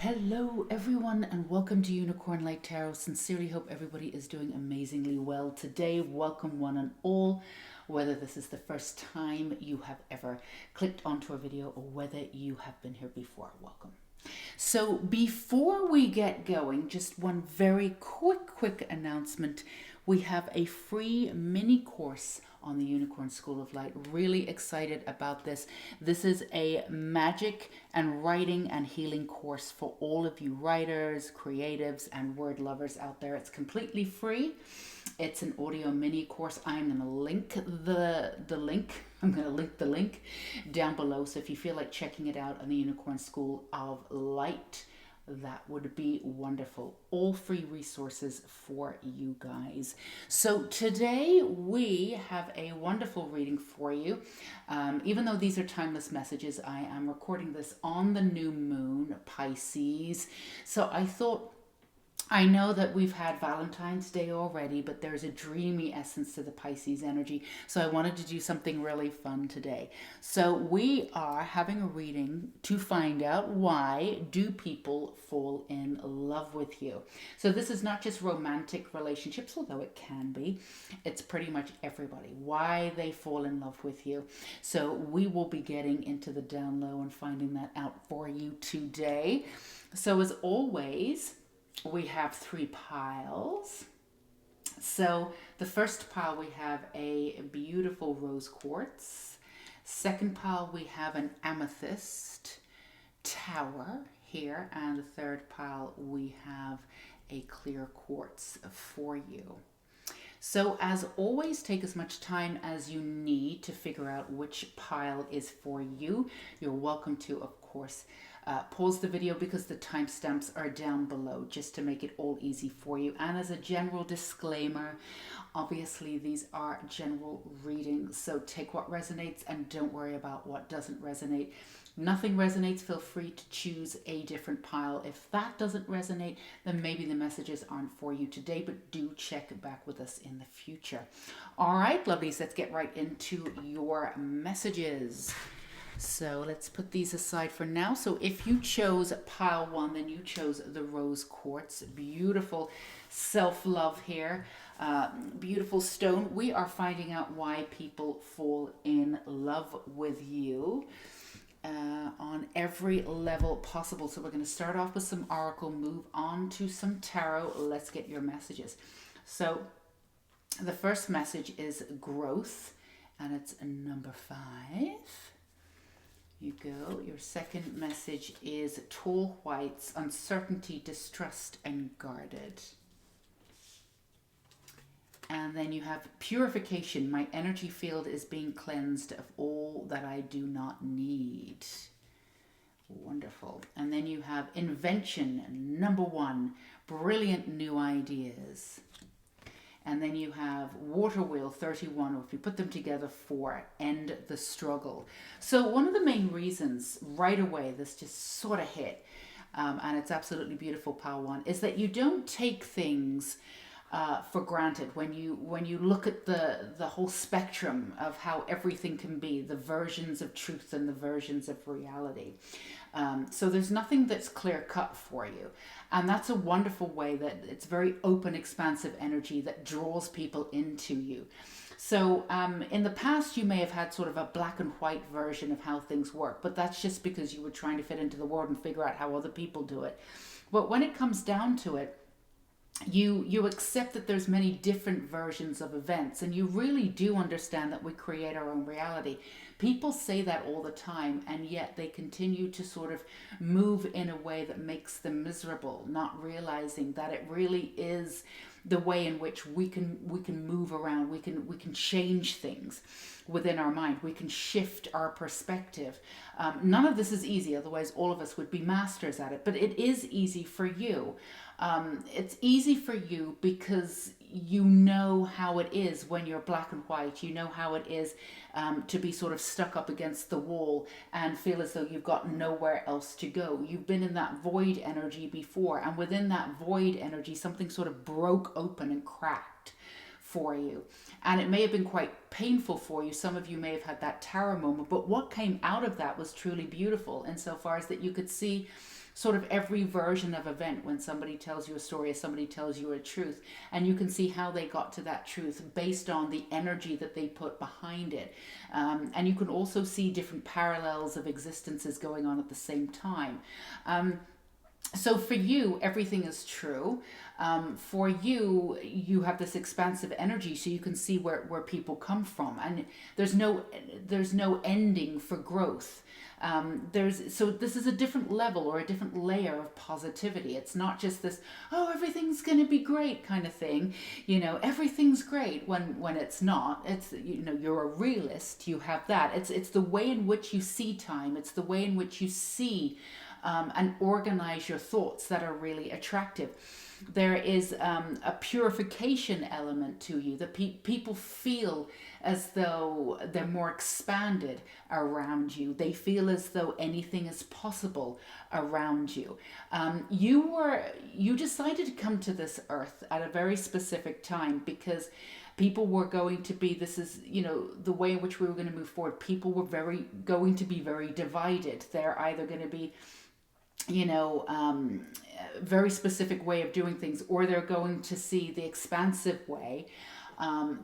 Hello, everyone, and welcome to Unicorn Light Tarot. Sincerely hope everybody is doing amazingly well today. Welcome, one and all, whether this is the first time you have ever clicked onto a video or whether you have been here before. Welcome. So, before we get going, just one very quick announcement. We have a free mini course on the Unicorn School of Light. Really excited about this. This is a magic and writing and healing course for all of you writers, creatives, and word lovers out there. It's completely free. It's an audio mini course. I'm going to link the link. I'm going to link the link down below. So if you feel like checking it out on the Unicorn School of Light, that would be wonderful. All free resources for you guys. So today we have a wonderful reading for you. Even though these are timeless messages, I am recording this on the new moon, Pisces. So I know that we've had Valentine's Day already, but there's a dreamy essence to the Pisces energy. So I wanted to do something really fun today. So we are having a reading to find out, why do people fall in love with you? So this is not just romantic relationships, although it can be. It's pretty much everybody, why they fall in love with you. So we will be getting into the down low and finding that out for you today. So as always, we have three piles. So the first pile, we have a beautiful rose quartz. Second pile, we have an amethyst tower here. And the third pile, we have a clear quartz for you. So as always, take as much time as you need to figure out which pile is for you. You're welcome to, of course, pause the video because the timestamps are down below, just to make it all easy for you. And as a general disclaimer, obviously these are general readings, so take what resonates and don't worry about what doesn't resonate. Nothing resonates, feel free to choose a different pile. If that doesn't resonate, then maybe the messages aren't for you today, but do check back with us in the future. All right, lovelies, let's get right into your messages. So let's put these aside for now. So if you chose pile one, then you chose the rose quartz. Beautiful self-love here. Beautiful stone. We are finding out why people fall in love with you on every level possible. So we're going to start off with some oracle, move on to some tarot. Let's get your messages. So the first message is growth, and it's number 5. You go. Your second message is tall whites, uncertainty, distrust, and guarded. And then you have purification. My energy field is being cleansed of all that I do not need. Wonderful. And then you have invention, number 1, brilliant new ideas. And then you have water wheel 31, or if you put them together, 4, end the struggle. So one of the main reasons right away this just sort of hit, and it's absolutely beautiful, pile 1, is that you don't take things for granted when you look at the whole spectrum of how everything can be, the versions of truth and the versions of reality. So there's nothing that's clear cut for you. And that's a wonderful way that it's very open, expansive energy that draws people into you. So in the past, you may have had sort of a black and white version of how things work, but that's just because you were trying to fit into the world and figure out how other people do it. But when it comes down to it, you accept that there's many different versions of events, and you really do understand that we create our own reality. People say that all the time, and yet they continue to sort of move in a way that makes them miserable, not realizing that it really is the way in which we can move around, we can change things within our mind, we can shift our perspective. None of this is easy, otherwise all of us would be masters at it, but it is easy for you. It's easy for you because you know how it is when you're black and white. You know how it is to be sort of stuck up against the wall and feel as though you've got nowhere else to go. You've been in that void energy before, and within that void energy, something sort of broke open and cracked for you. And it may have been quite painful for you. Some of you may have had that tower moment, but what came out of that was truly beautiful insofar as that you could see sort of every version of event when somebody tells you a story, or somebody tells you a truth, and you can see how they got to that truth based on the energy that they put behind it. And you can also see different parallels of existences going on at the same time. So for you, everything is true. For you, you have this expansive energy, so you can see where people come from, and there's no ending for growth. So this is a different level or a different layer of positivity. It's not just this, oh, everything's going to be great kind of thing. Everything's great when it's not. It's, you're a realist. You have that. It's the way in which you see time. It's the way in which you see and organize your thoughts that are really attractive. There is a purification element to you that people feel as though they're more expanded around you. They feel as though anything is possible around you. You decided to come to this earth at a very specific time because people were going to be, this is, the way in which we were going to move forward. People were going to be very divided. They're either going to be very specific way of doing things, or they're going to see the expansive way,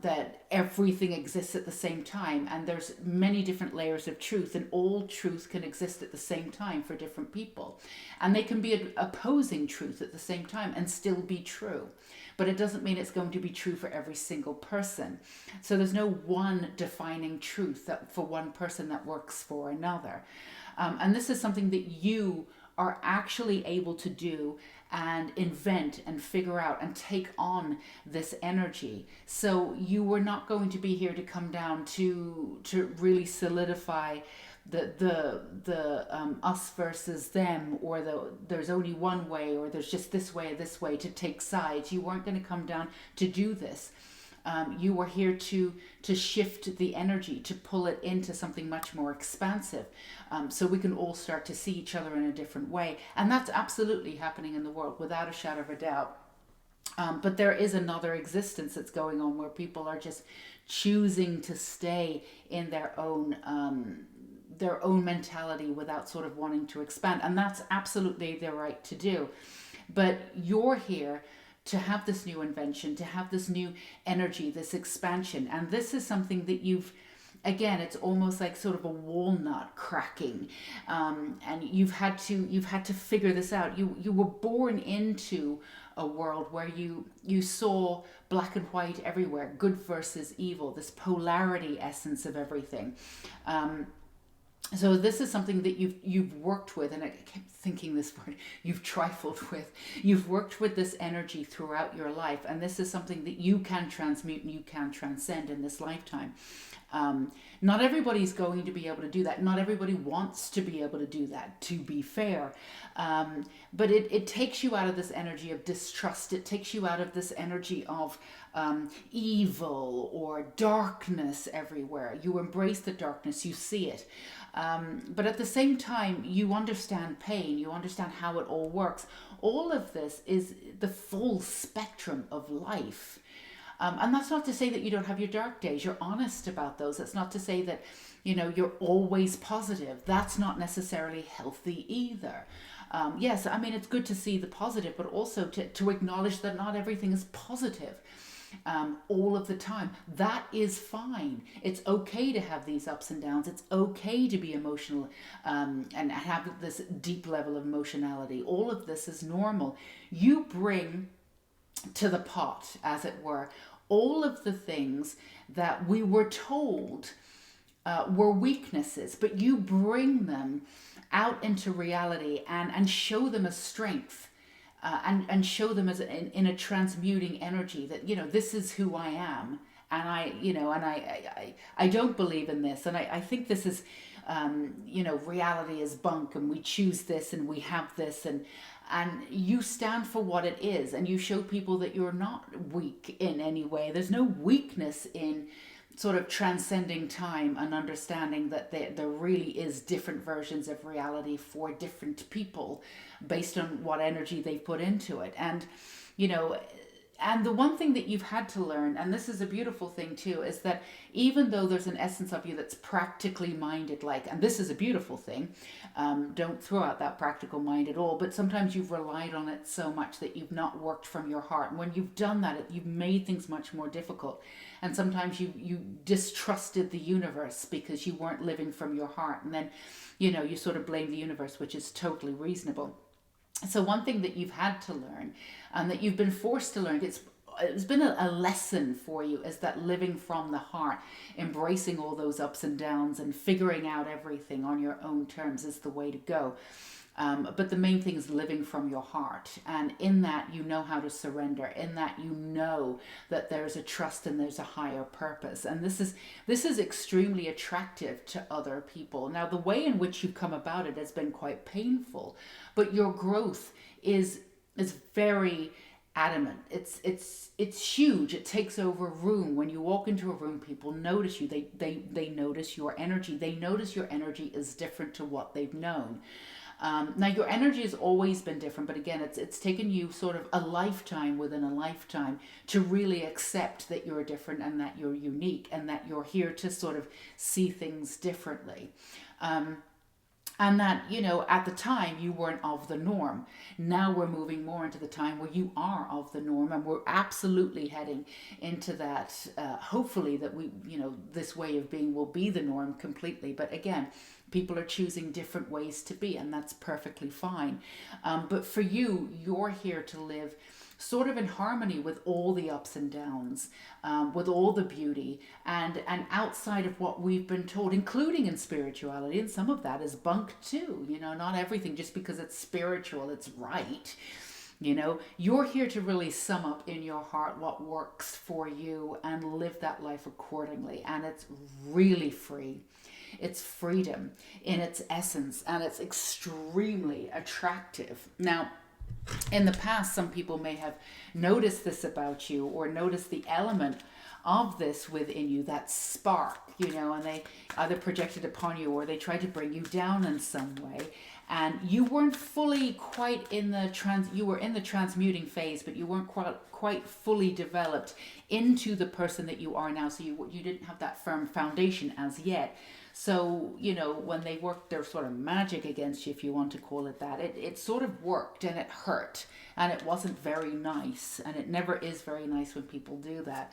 that everything exists at the same time, and there's many different layers of truth, and all truth can exist at the same time for different people, and they can be an opposing truth at the same time and still be true, but it doesn't mean it's going to be true for every single person. So there's no one defining truth that for one person that works for another, and this is something that you are actually able to do and invent and figure out and take on this energy. So you were not going to be here to come down to really solidify the us versus them, or there's only one way, or there's just this way or this way, to take sides. You weren't going to come down to do this. You were here to shift the energy, to pull it into something much more expansive, so we can all start to see each other in a different way. And that's absolutely happening in the world, without a shadow of a doubt. But there is another existence that's going on where people are just choosing to stay in their own mentality without sort of wanting to expand. And that's absolutely their right to do. But you're here to have this new invention, to have this new energy, this expansion. And this is something that again, it's almost like sort of a walnut cracking. And you've had to figure this out. You were born into a world where you saw black and white everywhere, good versus evil, this polarity essence of everything. So this is something that you've worked with, and I kept thinking this word, you've trifled with. You've worked with this energy throughout your life, and this is something that you can transmute and you can transcend in this lifetime. Not everybody's going to be able to do that. Not everybody wants to be able to do that, to be fair. But it takes you out of this energy of distrust. It takes you out of this energy of evil or darkness everywhere. You embrace the darkness, you see it. But at the same time, you understand pain, you understand how it all works. All of this is the full spectrum of life. And that's not to say that you don't have your dark days. You're honest about those. That's not to say that, you're always positive. That's not necessarily healthy either. Yes, I mean, it's good to see the positive, but also to acknowledge that not everything is positive all of the time. That is fine. It's okay to have these ups and downs. It's okay to be emotional and have this deep level of emotionality. All of this is normal. You bring to the pot, as it were, all of the things that we were told were weaknesses, but you bring them out into reality and show them as strength, and show them as in a transmuting energy that, this is who I am. And I don't believe in this. And I think this is, reality is bunk, and we choose this and we have this, and you stand for what it is, and you show people that you're not weak in any way. There's no weakness in sort of transcending time and understanding that there really is different versions of reality for different people based on what energy they've put into it. And, and the one thing that you've had to learn, and this is a beautiful thing too, is that even though there's an essence of you that's practically minded, like, and this is a beautiful thing, don't throw out that practical mind at all, but sometimes you've relied on it so much that you've not worked from your heart. And when you've done that, you've made things much more difficult. And sometimes you distrusted the universe because you weren't living from your heart. And then, you sort of blame the universe, which is totally reasonable. So one thing that you've had to learn, and that you've been forced to learn, it's been a lesson for you, is that living from the heart, embracing all those ups and downs and figuring out everything on your own terms is the way to go. But the main thing is living from your heart. And in that, you know how to surrender. In that, you know that there's a trust and there's a higher purpose. And this is extremely attractive to other people. Now, the way in which you come about it has been quite painful, but your growth is very adamant. It's huge. It takes over room. When you walk into a room, people notice you. They notice your energy. They notice your energy is different to what they've known. Now your energy has always been different, but again, it's taken you sort of a lifetime within a lifetime to really accept that you're different and that you're unique and that you're here to sort of see things differently. And that, at the time you weren't of the norm. Now we're moving more into the time where you are of the norm, and we're absolutely heading into that. Hopefully that this way of being will be the norm completely. But again, people are choosing different ways to be, and that's perfectly fine. But for you, you're here to live sort of in harmony with all the ups and downs, with all the beauty, and outside of what we've been told, including in spirituality. And some of that is bunk too. Not everything just because it's spiritual, it's right. You're here to really sum up in your heart what works for you and live that life accordingly. And it's really free. It's freedom in its essence, and it's extremely attractive. Now, in the past, some people may have noticed this about you, or noticed the element of this within you, that spark, and they either projected upon you or they tried to bring you down in some way. And you weren't fully quite in you were in the transmuting phase, but you weren't quite fully developed into the person that you are now. So you didn't have that firm foundation as yet. So, when they worked their sort of magic against you, if you want to call it that, it sort of worked, and it hurt, and it wasn't very nice. And it never is very nice when people do that.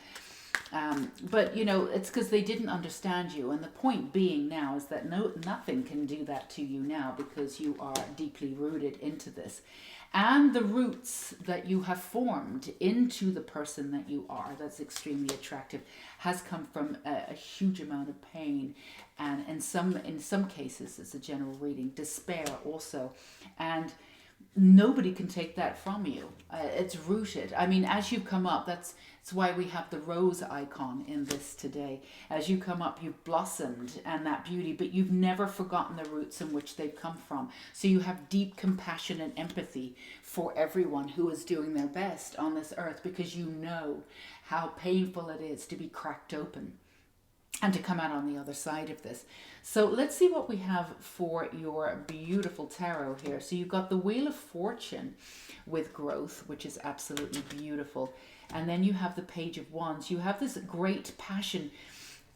But it's because they didn't understand you. And the point being now is that nothing can do that to you now, because you are deeply rooted into this. And the roots that you have formed into the person that you are, that's extremely attractive, has come from a huge amount of pain. And in some cases, it's a general reading, despair also. And nobody can take that from you. It's rooted. I mean, as you come up, that's why we have the rose icon in this today. As you come up, you've blossomed and that beauty, but you've never forgotten the roots in which they've come from. So you have deep compassion and empathy for everyone who is doing their best on this earth, because you know how painful it is to be cracked open and to come out on the other side of this. So let's see what we have for your beautiful tarot here. So you've got the Wheel of Fortune with growth, which is absolutely beautiful. And then you have the Page of Wands. You have this great passion.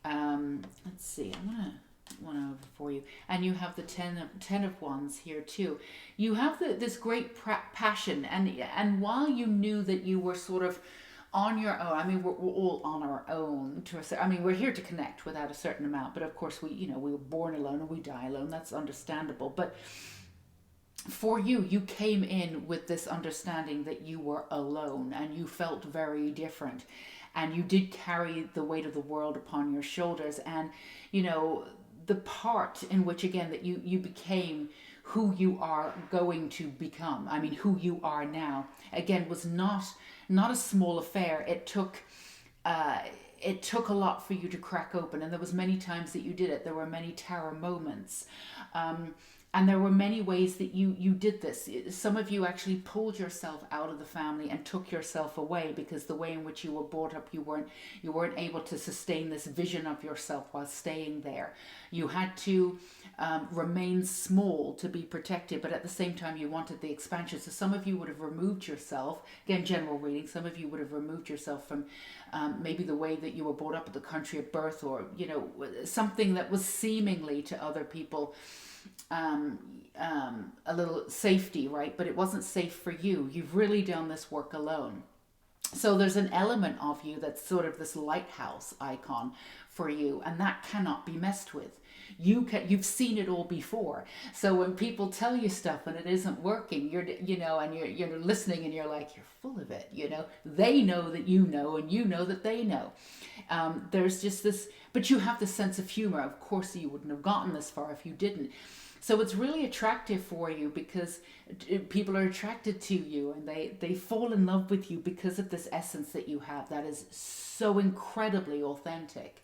Let's see, I'm going to one over for you. And you have the ten of Wands here too. You have this great passion. And while you knew that you were sort of on your own, I mean, we're all on our own we're here to connect without a certain amount, but of course we were born alone and we die alone. That's understandable. But for you came in with this understanding that you were alone, and you felt very different, and you did carry the weight of the world upon your shoulders. And the part in which, again, that you became who you are going to become, I mean, who you are now, again, was not a small affair. It took a lot for you to crack open, and there was many times that you did it. There were many tower moments. And there were many ways that you did this. Some of you actually pulled yourself out of the family and took yourself away, because the way in which you were brought up, you weren't able to sustain this vision of yourself while staying there. You had to remain small to be protected, but at the same time you wanted the expansion. So some of you would have removed yourself, again general reading, some of you would have removed yourself from maybe the way that you were brought up at the country of birth, or something that was seemingly to other people a little safety, right? But it wasn't safe for you. You've really done this work alone. So there's an element of you that's sort of this lighthouse icon for you, and that cannot be messed with. You've seen it all before. So when people tell you stuff and it isn't working, you're listening and you're like, you're full of it. They know that you know, and you know that they know. There's just this, but you have the sense of humor. Of course, you wouldn't have gotten this far if you didn't. So it's really attractive for you, because people are attracted to you, and they fall in love with you because of this essence that you have that is so incredibly authentic.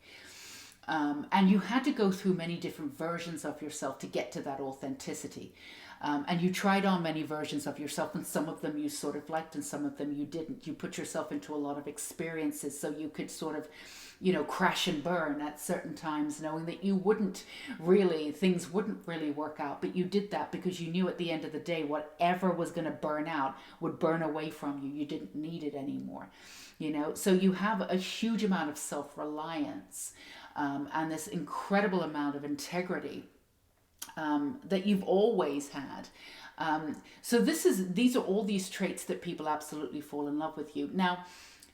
And you had to go through many different versions of yourself to get to that authenticity. And you tried on many versions of yourself, and some of them you sort of liked and some of them you didn't. You put yourself into a lot of experiences so you could sort of, crash and burn at certain times, knowing that things wouldn't really work out. But you did that because you knew at the end of the day, whatever was going to burn out would burn away from you. You didn't need it anymore, So you have a huge amount of self-reliance, and this incredible amount of integrity that you've always had. So these are all these traits that people absolutely fall in love with you. Now,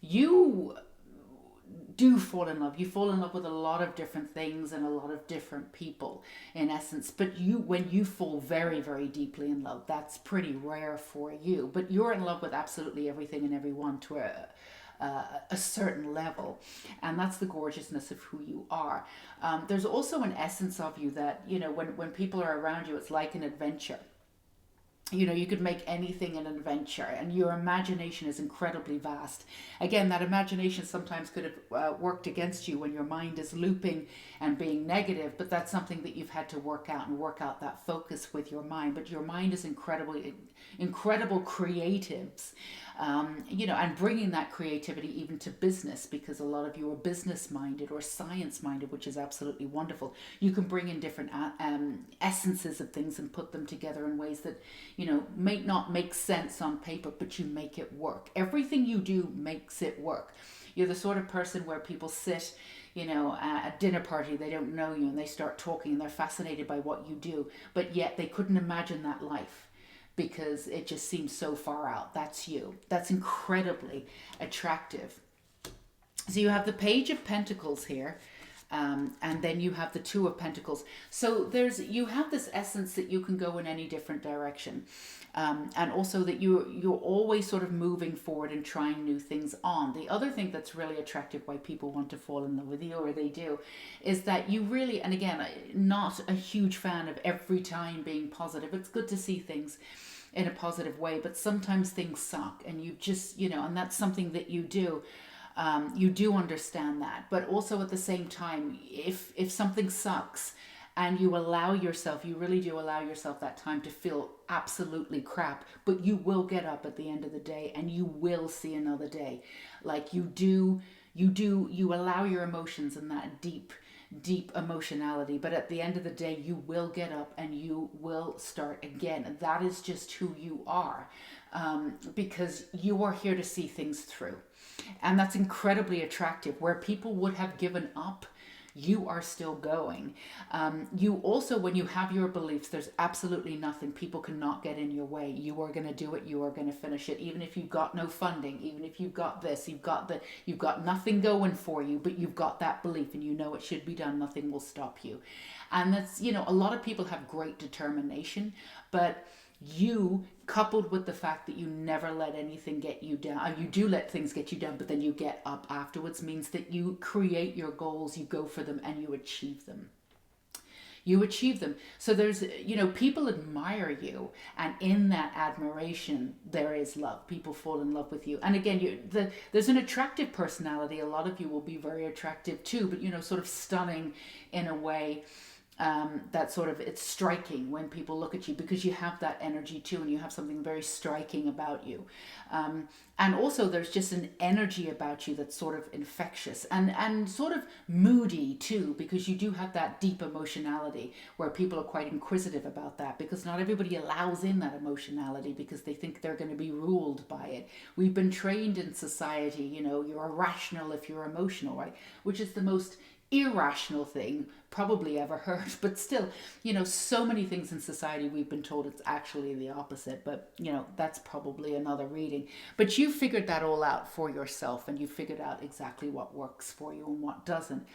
you do fall in love. You fall in love with a lot of different things and a lot of different people, in essence. But when you fall very, very deeply in love, that's pretty rare for you. But you're in love with absolutely everything and everyone to a certain level, and that's the gorgeousness of who you are. There's also an essence of you that, when people are around you, it's like an adventure. You could make anything an adventure, and your imagination is incredibly vast. Again, that imagination sometimes could have worked against you when your mind is looping and being negative, but that's something that you've had to work out that focus with your mind. But your mind is incredible creatives, and bringing that creativity even to business, because a lot of you are business minded or science minded, which is absolutely wonderful. You can bring in different essences of things and put them together in ways that, may not make sense on paper, but you make it work. Everything you do makes it work. You're the sort of person where people sit, at a dinner party, they don't know you, and they start talking, and they're fascinated by what you do, but yet they couldn't imagine that life, because it just seems so far out. That's you. That's incredibly attractive. So you have the Page of Pentacles here, and then you have the Two of Pentacles. So you have this essence that you can go in any different direction, and also that you're always sort of moving forward and trying new things on. The other thing that's really attractive, why people want to fall in love with you, or they do, is that you really, and again, not a huge fan of every time being positive. It's good to see things in a positive way, but sometimes things suck, and you just, and that's something that you do. You do understand that, but also at the same time, if something sucks and you really do allow yourself that time to feel absolutely crap, but you will get up at the end of the day and you will see another day. Like you allow your emotions and that deep emotionality, but at the end of the day, you will get up and you will start again. That is just who you are, because you are here to see things through. And that's incredibly attractive. Where people would have given up, you are still going. You also, when you have your beliefs, there's absolutely nothing. People cannot get in your way. You are going to do it. You are going to finish it. Even if you've got no funding, even if you've got this, you've got nothing going for you, but you've got that belief and you know it should be done. Nothing will stop you. And that's, a lot of people have great determination, but you, coupled with the fact that you never let anything get you down, you do let things get you down, but then you get up afterwards, means that you create your goals, you go for them, and you achieve them. So there's, people admire you, and in that admiration, there is love. People fall in love with you. And again, there's an attractive personality. A lot of you will be very attractive too, but, sort of stunning in a way that sort of, it's striking when people look at you because you have that energy too, and you have something very striking about you. And also there's just an energy about you that's sort of infectious and sort of moody too, because you do have that deep emotionality where people are quite inquisitive about that, because not everybody allows in that emotionality because they think they're going to be ruled by it. We've been trained in society, you're irrational if you're emotional, right? Which is the most irrational thing probably ever heard, but still, so many things in society we've been told it's actually the opposite, but that's probably another reading. But you figured that all out for yourself, and you figured out exactly what works for you and what doesn't.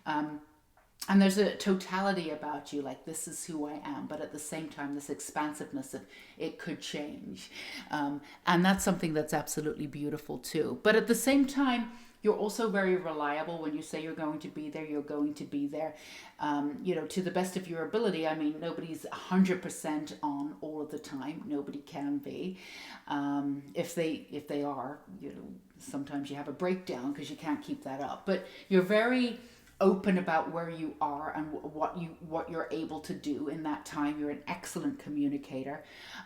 And there's a totality about you, like, this is who I am, but at the same time, this expansiveness of it could change. And that's something that's absolutely beautiful too. But at the same time, you're also very reliable. When you say you're going to be there, you're going to be there, to the best of your ability. I mean, nobody's 100% on all of the time. Nobody can be. If they are, sometimes you have a breakdown because you can't keep that up. But you're very open about where you are and what you're able to do in that time. You're an excellent communicator.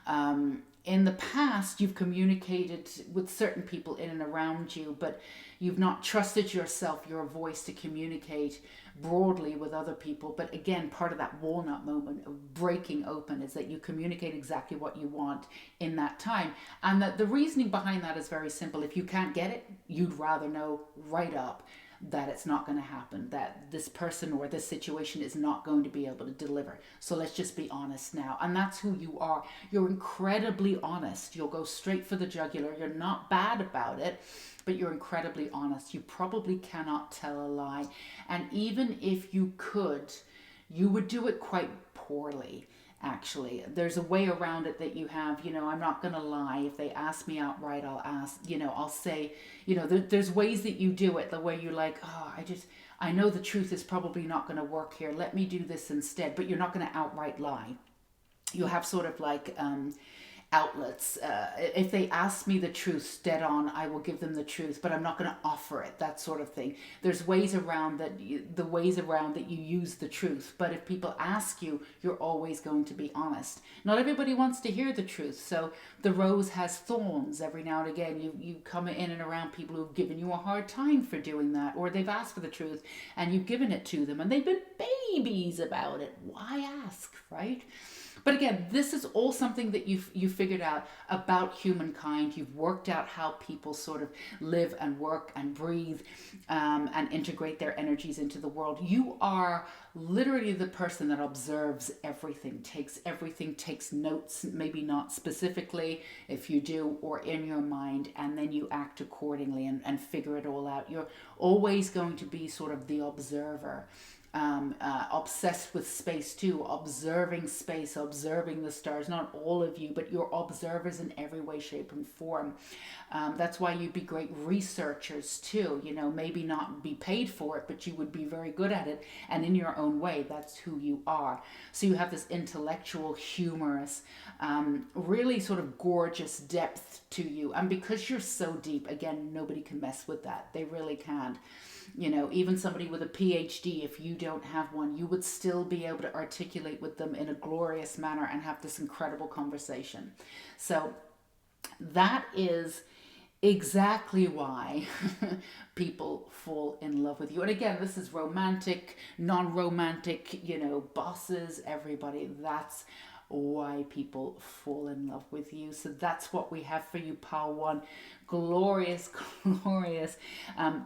In the past, you've communicated with certain people in and around you, but you've not trusted yourself, your voice, to communicate broadly with other people. But again, part of that walnut moment of breaking open is that you communicate exactly what you want in that time. And that the reasoning behind that is very simple. If you can't get it, you'd rather know right up that it's not going to happen, that this person or this situation is not going to be able to deliver. So let's just be honest now. And that's who you are. You're incredibly honest. You'll go straight for the jugular. You're not bad about it, but you're incredibly honest. You probably cannot tell a lie. And even if you could, you would do it quite poorly. Actually, there's a way around it that you have, I'm not going to lie. If they ask me outright, I'll say, there's ways that you do it, the way you're like, I know the truth is probably not going to work here. Let me do this instead. But you're not going to outright lie. You have sort of like, outlets. If they ask me the truth dead on, I will give them the truth, but I'm not going to offer it, that sort of thing. There's ways around that, the ways around that you use the truth. But if people ask you, you're always going to be honest. Not everybody wants to hear the truth. So the rose has thorns. Every now and again, you come in and around people who've given you a hard time for doing that, or they've asked for the truth and you've given it to them and they've been babies about it. Why ask, right? But again, this is all something that you figured out about humankind. You've worked out how people sort of live and work and breathe, and integrate their energies into the world. You are literally the person that observes everything, takes notes, maybe not specifically, if you do, or in your mind, and then you act accordingly and figure it all out. You're always going to be sort of the observer. Obsessed with space too, observing space, observing the stars. Not all of you, but you're observers in every way, shape, and form. That's why you'd be great researchers too. Maybe not be paid for it, but you would be very good at it. And in your own way, that's who you are. So you have this intellectual, humorous, really sort of gorgeous depth to you. And because you're so deep, again, nobody can mess with that. They really can't. Even somebody with a PhD, if you don't have one, you would still be able to articulate with them in a glorious manner and have this incredible conversation. So that is exactly why people fall in love with you. And again, this is romantic, non-romantic, bosses, everybody. That's why people fall in love with you. So that's what we have for you, Pile 1. Glorious, glorious,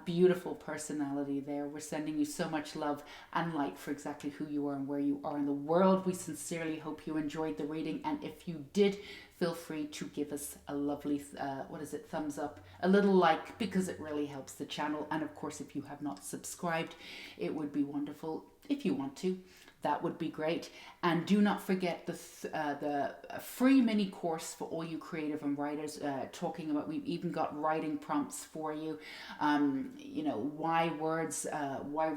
beautiful personality there. We're sending you so much love and light for exactly who you are and where you are in the world. We sincerely hope you enjoyed the reading. And if you did, feel free to give us a lovely, thumbs up, a little like, because it really helps the channel. And of course, if you have not subscribed, it would be wonderful if you want to. That would be great. And do not forget the free mini course for all you creative and writers, talking about, we've even got writing prompts for you. Why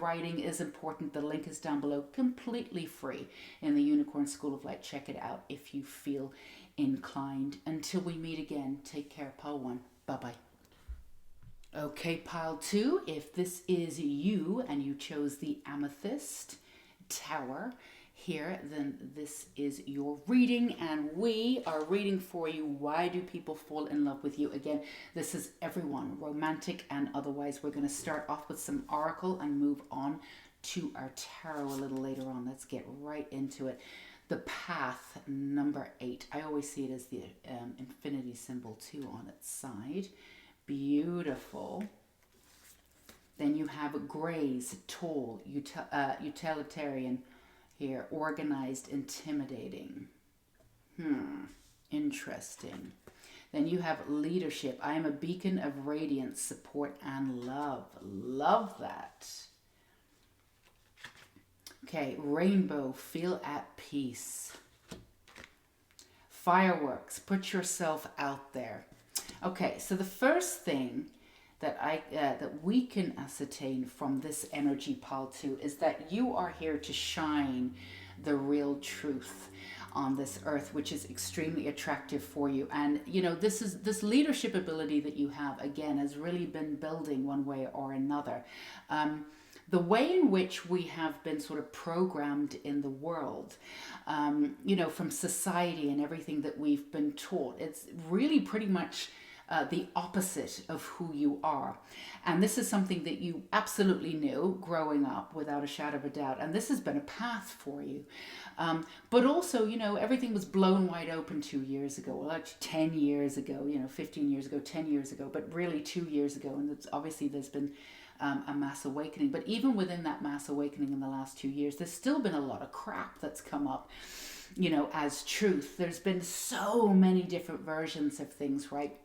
writing is important. The link is down below, completely free in the Unicorn School of Light. Check it out if you feel inclined. Until we meet again, take care, Pile 1. Bye-bye. Okay, Pile 2, if this is you and you chose the Amethyst Tower, here, then this is your reading, and we are reading for you Why Do People Fall in Love with You? Again, this is everyone, romantic and otherwise. We're going to start off with some oracle and move on to our tarot a little later on. Let's get right into it. The path, number 8. I always see it as the infinity symbol too on its side. Beautiful. Then you have grays, tall, utilitarian here, organized, intimidating. Interesting. Then you have leadership. I am a beacon of radiance, support, and love. Love that. Okay, rainbow, feel at peace. Fireworks, put yourself out there. Okay, so the first thing that we can ascertain from this energy pile too is that you are here to shine the real truth on this earth, which is extremely attractive for you. And you know, this leadership ability that you have, again, has really been building one way or another. The way in which we have been sort of programmed in the world, you know, from society and everything that we've been taught, it's really pretty much the opposite of who you are. And this is something that you absolutely knew growing up without a shadow of a doubt. And this has been a path for you. But also, you know, everything was blown wide open 2 years ago, well, actually 10 years ago, you know, 15 years ago, 10 years ago, but really 2 years ago. And it's, obviously there's been a mass awakening. But even within that mass awakening in the last 2 years, there's still been a lot of crap that's come up, you know, as truth. There's been so many different versions of things, right?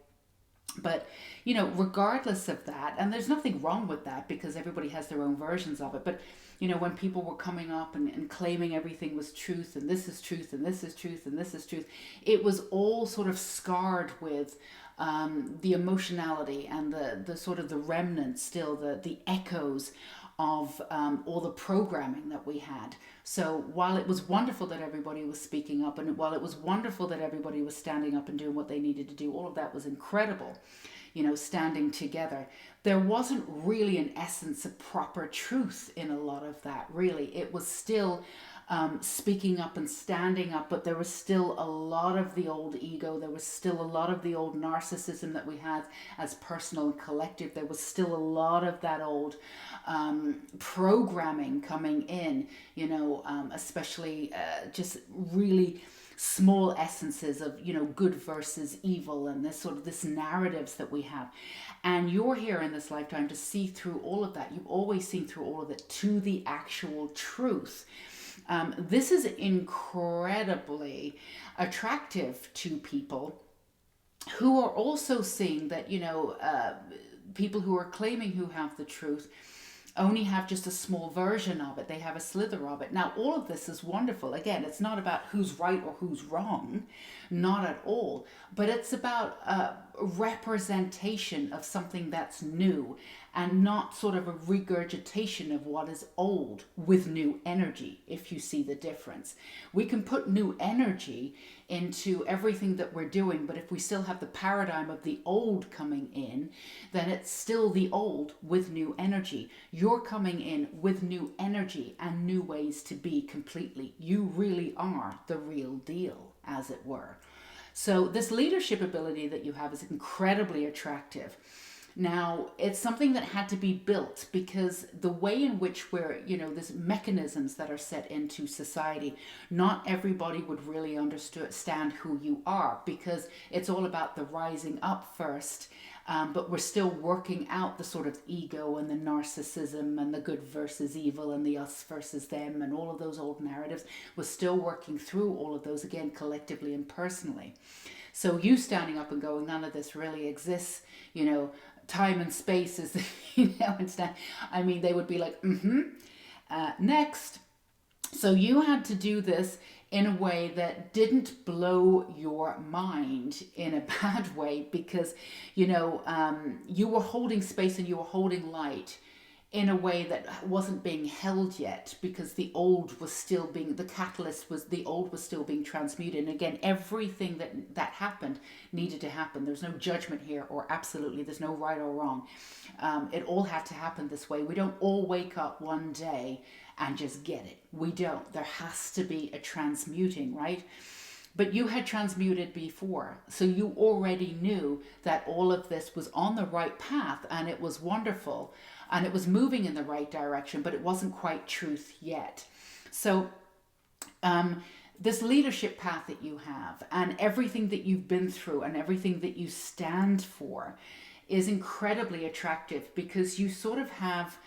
But, you know, regardless of that, and there's nothing wrong with that because everybody has their own versions of it. But, you know, when people were coming up and claiming everything was truth and this is truth and this is truth and this is truth, it was all sort of scarred with the emotionality and the sort of the remnants still, the echoes of all the programming that we had. So while it was wonderful that everybody was speaking up, and while it was wonderful that everybody was standing up and doing what they needed to do, all of that was incredible, you know, standing together, there wasn't really an essence of proper truth in a lot of that, really. It was still speaking up and standing up, but there was still a lot of the old ego. There was still a lot of the old narcissism that we had as personal and collective. There was still a lot of that old programming coming in, you know, especially just really small essences of, you know, good versus evil and this sort of this narratives that we have. And you're here in this lifetime to see through all of that. You've always seen through all of it to the actual truth. This is incredibly attractive to people who are also seeing that, you know, people who are claiming who have the truth only have just a small version of it. They have a slither of it. Now, all of this is wonderful. Again, it's not about who's right or who's wrong, not at all. But it's about a representation of something that's new and not sort of a regurgitation of what is old with new energy, if you see the difference. We can put new energy into everything that we're doing, but if we still have the paradigm of the old coming in, then it's still the old with new energy. You're coming in with new energy and new ways to be completely. You really are the real deal, as it were. So this leadership ability that you have is incredibly attractive. Now, it's something that had to be built because the way in which we're, you know, there's mechanisms that are set into society, not everybody would really understand who you are because it's all about the rising up first. But we're still working out the sort of ego and the narcissism and the good versus evil and the us versus them and all of those old narratives. We're still working through all of those, again, collectively and personally. So you standing up and going, none of this really exists, you know, time and space is, you know, instead, I mean, they would be like, next. So you had to do this in a way that didn't blow your mind in a bad way because, you know, you were holding space and you were holding light in a way that wasn't being held yet, because the old was still being, the catalyst was, the old was still being transmuted. And again, everything that happened needed to happen. There's no judgment here, or absolutely there's no right or wrong. It all had to happen this way. We don't all wake up one day and just get it. We don't. There has to be a transmuting, right? But you had transmuted before, so you already knew that all of this was on the right path, and it was wonderful, and it was moving in the right direction, but it wasn't quite truth yet. So this leadership path that you have, and everything that you've been through, and everything that you stand for, is incredibly attractive, because you sort of have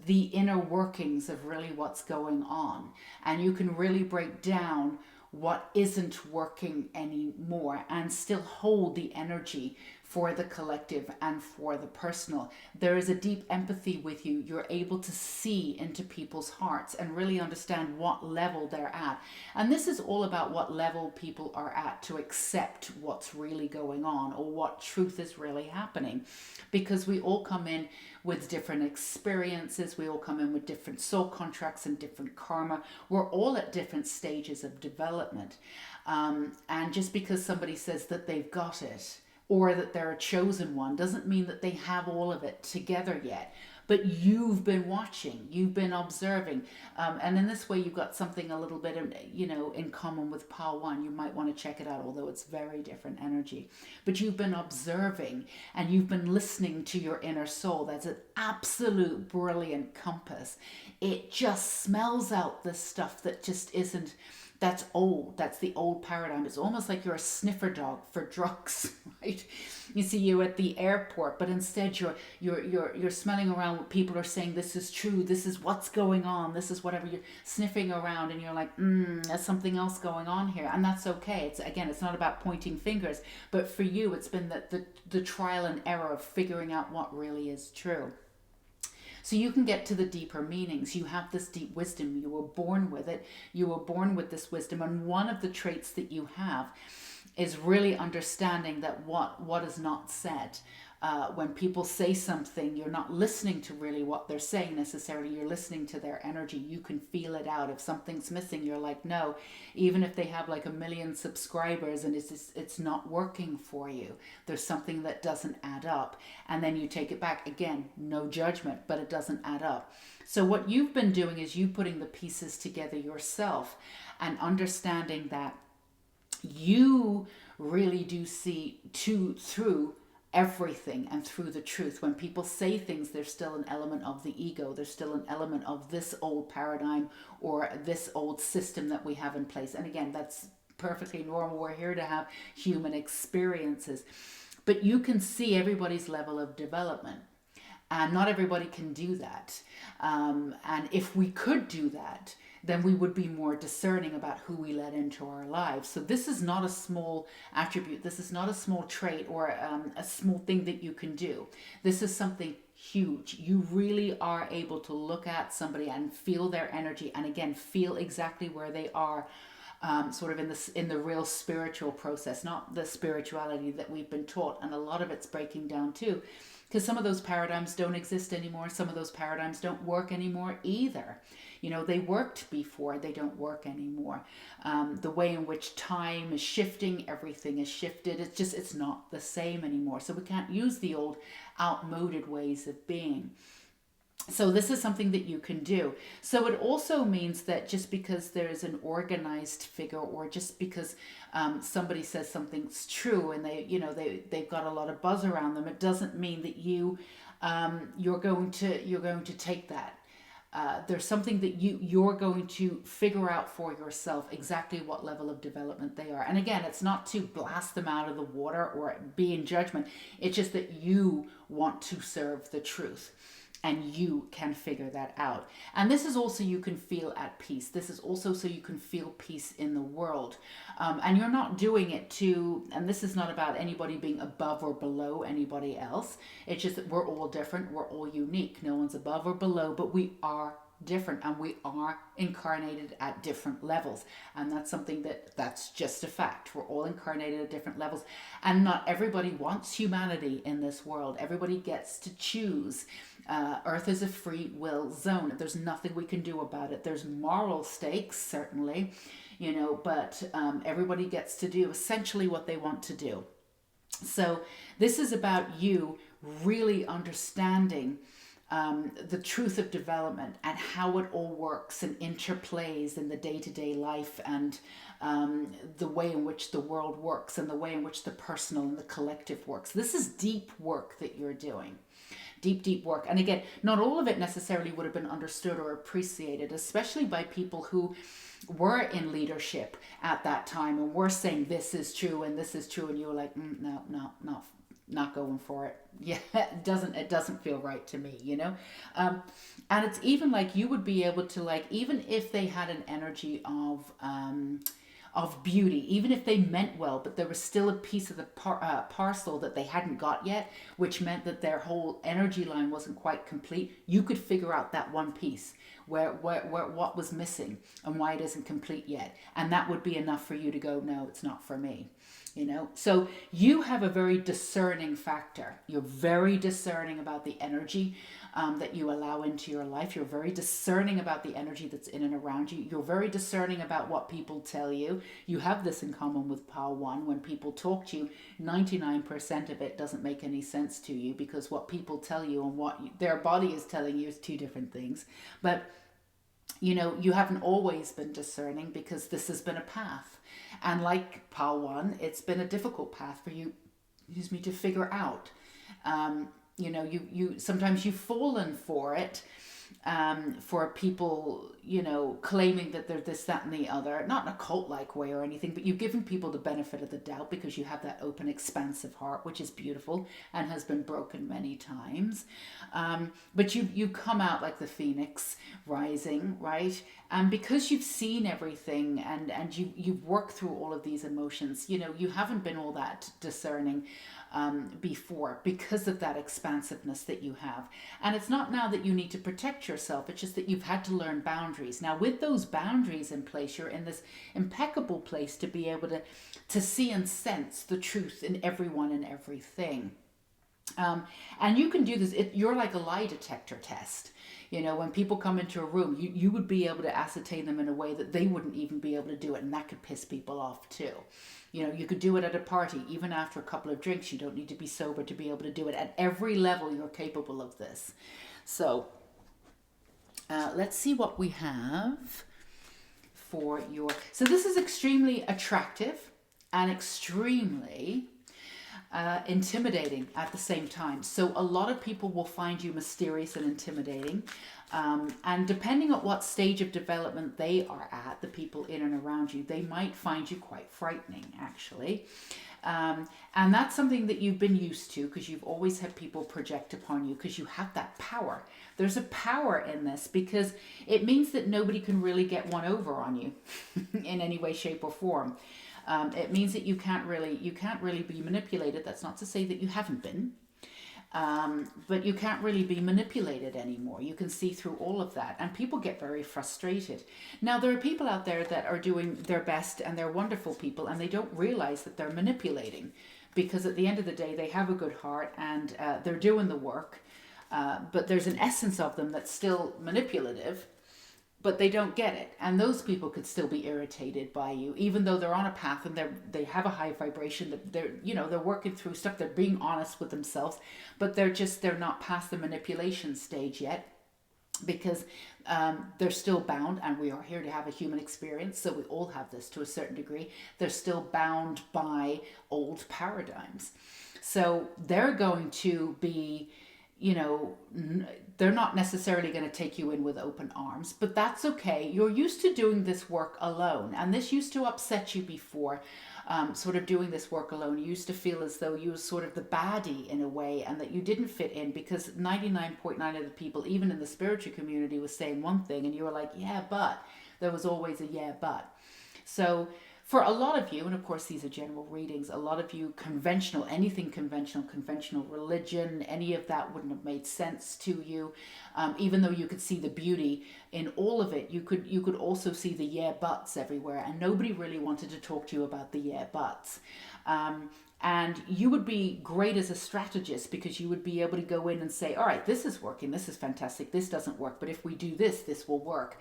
the inner workings of really what's going on, and you can really break down what isn't working anymore and still hold the energy for the collective and for the personal. There is a deep empathy with you. You're able to see into people's hearts and really understand what level they're at. And this is all about what level people are at to accept what's really going on, or what truth is really happening. Because we all come in with different experiences. We all come in with different soul contracts and different karma. We're all at different stages of development. And just because somebody says that they've got it, or that they're a chosen one, doesn't mean that they have all of it together yet. But you've been watching, you've been observing, and in this way you've got something a little bit, in common with Pile 1. You might want to check it out, although it's very different energy. But you've been observing, and you've been listening to your inner soul. That's an absolute brilliant compass. It just smells out this stuff that just isn't. That's old. That's the old paradigm. It's almost like you're a sniffer dog for drugs, right? You see, you at the airport, but instead you're smelling around what people are saying. This is true. This is what's going on. This is whatever. You're sniffing around, and you're like, there's something else going on here, and that's okay. It's not about pointing fingers, but for you, it's been the trial and error of figuring out what really is true. So you can get to the deeper meanings. You have this deep wisdom. You were born with it. You were born with this wisdom. And one of the traits that you have is really understanding that what is not said. When people say something, you're not listening to really what they're saying necessarily. You're listening to their energy. You can feel it out. If something's missing, you're like, no. Even if they have like 1 million subscribers and it's not working for you, there's something that doesn't add up. And then you take it back. Again, no judgment, but it doesn't add up. So what you've been doing is you putting the pieces together yourself and understanding that you really do see through everything and through the truth. When people say things, there's still an element of the ego. There's still an element of this old paradigm or this old system that we have in place. And again, that's perfectly normal. We're here to have human experiences. But you can see everybody's level of development. And not everybody can do that. And if we could do that, then we would be more discerning about who we let into our lives. So this is not a small attribute. This is not a small trait or a small thing that you can do. This is something huge. You really are able to look at somebody and feel their energy, and again, feel exactly where they are, sort of in the real spiritual process, not the spirituality that we've been taught. And a lot of it's breaking down too, because some of those paradigms don't exist anymore. Some of those paradigms don't work anymore either. They worked before, they don't work anymore. The way in which time is shifting, everything is shifted. It's not the same anymore. So we can't use the old outmoded ways of being. So this is something that you can do. So it also means that just because there is an organized figure, or just because somebody says something's true and they've got a lot of buzz around them, it doesn't mean that you're going to take that. There's something that you're going to figure out for yourself exactly what level of development they are. And again, it's not to blast them out of the water or be in judgment. It's just that you want to serve the truth. And you can figure that out. And this is also, you can feel at peace. This is also so you can feel peace in the world. And you're not doing it and this is not about anybody being above or below anybody else. It's just that we're all different. We're all unique. No one's above or below, but we are different, and we are incarnated at different levels. And that's something that's just a fact. We're all incarnated at different levels, and not everybody wants humanity in this world. Everybody gets to choose. Earth is a free will zone. There's nothing we can do about it. There's moral stakes, certainly, but everybody gets to do essentially what they want to do. So this is about you really understanding the truth of development and how it all works and interplays in the day-to-day life, and the way in which the world works, and the way in which the personal and the collective works. This is deep work that you're doing. Deep work. And again, not all of it necessarily would have been understood or appreciated, especially by people who were in leadership at that time and were saying this is true and this is true, and you were like, no, not going for it. Yeah, it doesn't feel right to me, and it's even like you would be able to, like, even if they had an energy of beauty, even if they meant well, but there was still a piece of the parcel that they hadn't got yet, which meant that their whole energy line wasn't quite complete. You could figure out that one piece where what was missing and why it isn't complete yet, and that would be enough for you to go, no, it's not for me. So you have a very discerning factor. You're very discerning about the energy that you allow into your life. You're very discerning about the energy that's in and around you. You're very discerning about what people tell you. You have this in common with Pile 1. When people talk to you, 99% of it doesn't make any sense to you, because what people tell you and what their body is telling you is two different things. But you haven't always been discerning, because this has been a path. And like Pile 1, it's been a difficult path for you, to figure out. You sometimes you've fallen for it, for people, claiming that they're this, that, and the other, not in a cult-like way or anything, but you've given people the benefit of the doubt because you have that open, expansive heart, which is beautiful and has been broken many times. But you come out like the phoenix rising, right? And because you've seen everything and you've worked through all of these emotions, you haven't been all that discerning before, because of that expansiveness that you have. And it's not now that you need to protect yourself, it's just that you've had to learn boundaries. Now with those boundaries in place, you're in this impeccable place to be able to see and sense the truth in everyone and everything. And you can do this, you're like a lie detector test. When people come into a room, you would be able to ascertain them in a way that they wouldn't even be able to do it, and that could piss people off too. You could do it at a party, even after a couple of drinks. You don't need to be sober to be able to do it. At every level, you're capable of this. So let's see what we have for your... So this is extremely attractive and extremely intimidating at the same time. So a lot of people will find you mysterious and intimidating. And depending on what stage of development they are at, the people in and around you, they might find you quite frightening, actually. And that's something that you've been used to, because you've always had people project upon you, because you have that power. There's a power in this, because it means that nobody can really get one over on you in any way, shape, or form. It means that you can't really be manipulated. That's not to say that you haven't been. But you can't really be manipulated anymore. You can see through all of that, and people get very frustrated. Now, there are people out there that are doing their best, and they're wonderful people, and they don't realize that they're manipulating, because at the end of the day, they have a good heart, and they're doing the work, but there's an essence of them that's still manipulative, but they don't get it. And those people could still be irritated by you, even though they're on a path and they have a high vibration, that they're working through stuff, they're being honest with themselves, but they're not past the manipulation stage yet, because they're still bound, and we are here to have a human experience, so we all have this to a certain degree. They're still bound by old paradigms. So they're going to be, they're not necessarily going to take you in with open arms, but that's okay. You're used to doing this work alone, and this used to upset you before, sort of doing this work alone. You used to feel as though you were sort of the baddie in a way, and that you didn't fit in, because 99.9% of the people, even in the spiritual community, was saying one thing, and you were like, yeah, but there was always a yeah, but. So for a lot of you, and of course these are general readings, a lot of you conventional, anything conventional, conventional religion, any of that wouldn't have made sense to you. Even though you could see the beauty in all of it, you could also see the yeah buts everywhere, and nobody really wanted to talk to you about the yeah buts. And you would be great as a strategist because you would be able to go in and say, all right, this is working, this is fantastic, this doesn't work, but if we do this, this will work.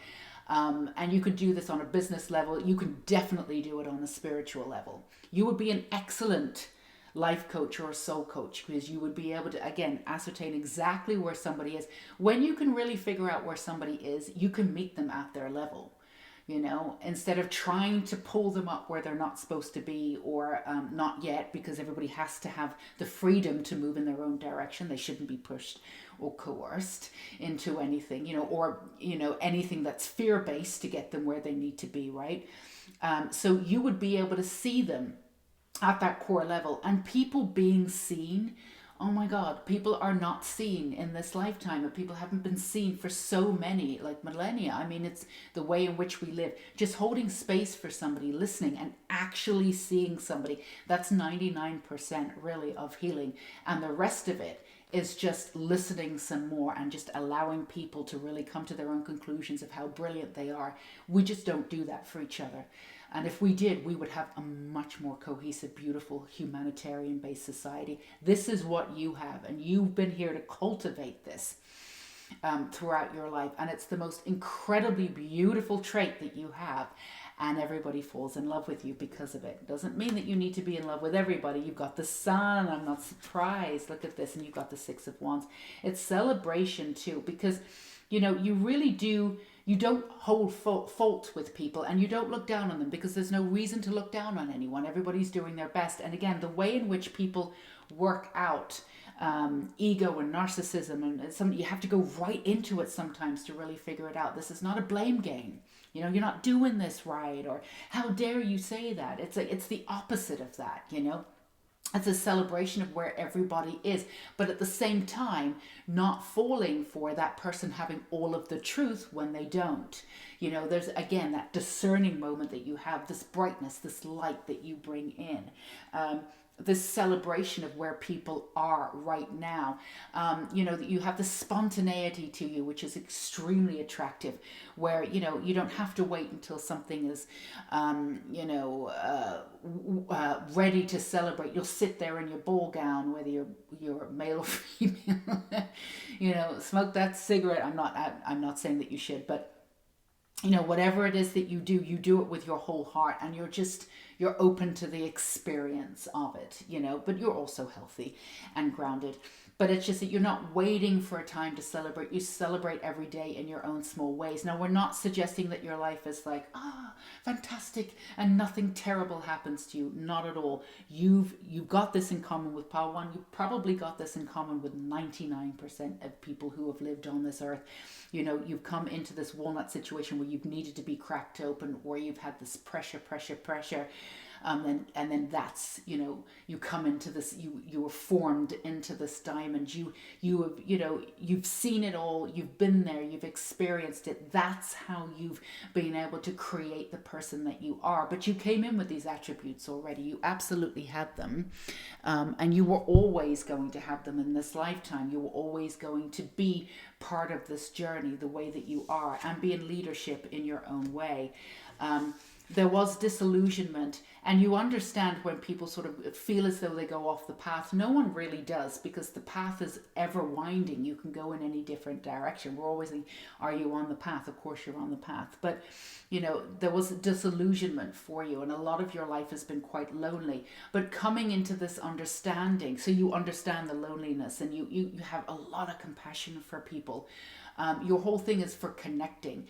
And you could do this on a business level. You can definitely do it on a spiritual level. You would be an excellent life coach or a soul coach because you would be able to, again, ascertain exactly where somebody is. When you can really figure out where somebody is, you can meet them at their level. Instead of trying to pull them up where they're not supposed to be or not yet, because everybody has to have the freedom to move in their own direction. They shouldn't be pushed or coerced into anything, or anything that's fear-based to get them where they need to be, right? So you would be able to see them at that core level, and people being seen. Oh my God, people are not seen in this lifetime, and people haven't been seen for so many, like millennia. I mean, it's the way in which we live. Just holding space for somebody, listening, and actually seeing somebody. That's 99% really of healing. And the rest of it is just listening some more and just allowing people to really come to their own conclusions of how brilliant they are. We just don't do that for each other. And if we did, we would have a much more cohesive, beautiful, humanitarian-based society. This is what you have, and you've been here to cultivate this throughout your life. And it's the most incredibly beautiful trait that you have. And everybody falls in love with you because of it. Doesn't mean that you need to be in love with everybody. You've got the sun. I'm not surprised. Look at this. And you've got the Six of Wands. It's celebration too, because, you really do. You don't hold fault with people, and you don't look down on them because there's no reason to look down on anyone. Everybody's doing their best. And again, the way in which people work out ego and narcissism, and you have to go right into it sometimes to really figure it out. This is not a blame game. You're not doing this right, or how dare you say that? It's the opposite of that, It's a celebration of where everybody is, but at the same time, not falling for that person having all of the truth when they don't. There's, again, that discerning moment that you have, this brightness, this light that you bring in. This celebration of where people are right now. That you have the spontaneity to you, which is extremely attractive, where, you don't have to wait until something is, ready to celebrate. You'll sit there in your ball gown, whether you're male or female, smoke that cigarette. I'm not saying that you should, but whatever it is that you do it with your whole heart, and you're open to the experience of it, but you're also healthy and grounded. But it's just that you're not waiting for a time to celebrate. You celebrate every day in your own small ways. Now, we're not suggesting that your life is like, fantastic, and nothing terrible happens to you. Not at all. You've got this in common with Pile 1. You probably got this in common with 99% of people who have lived on this earth. You've come into this walnut situation where you've needed to be cracked open, where you've had this pressure. And then that's, you come into this, you were formed into this diamond. You've seen it all. You've been there. You've experienced it. That's how you've been able to create the person that you are. But you came in with these attributes already. You absolutely had them. And you were always going to have them in this lifetime. You were always going to be part of this journey the way that you are, and be in leadership in your own way. There was disillusionment, and you understand when people sort of feel as though they go off the path. No one really does, because the path is ever winding. You can go in any different direction. We're always thinking, are you on the path? Of course you're on the path. But, there was disillusionment for you, and a lot of your life has been quite lonely. But coming into this understanding, so you understand the loneliness, and you have a lot of compassion for people. Your whole thing is for connecting,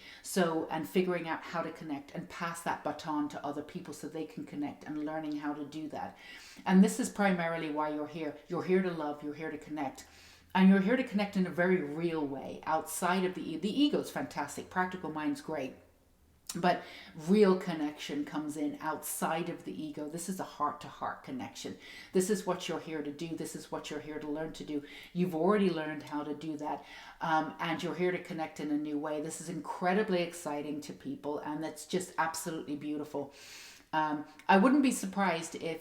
and figuring out how to connect and pass that baton to other people so they can connect, and learning how to do that. And this is primarily why you're here. You're here to love, you're here to connect. And you're here to connect in a very real way, outside of the ego is fantastic, practical mind's great. But real connection comes in outside of the ego. This is a heart-to-heart connection. This is what you're here to do. This is what you're here to learn to do. You've already learned how to do that. And you're here to connect in a new way. This is incredibly exciting to people, and that's just absolutely beautiful. I wouldn't be surprised if,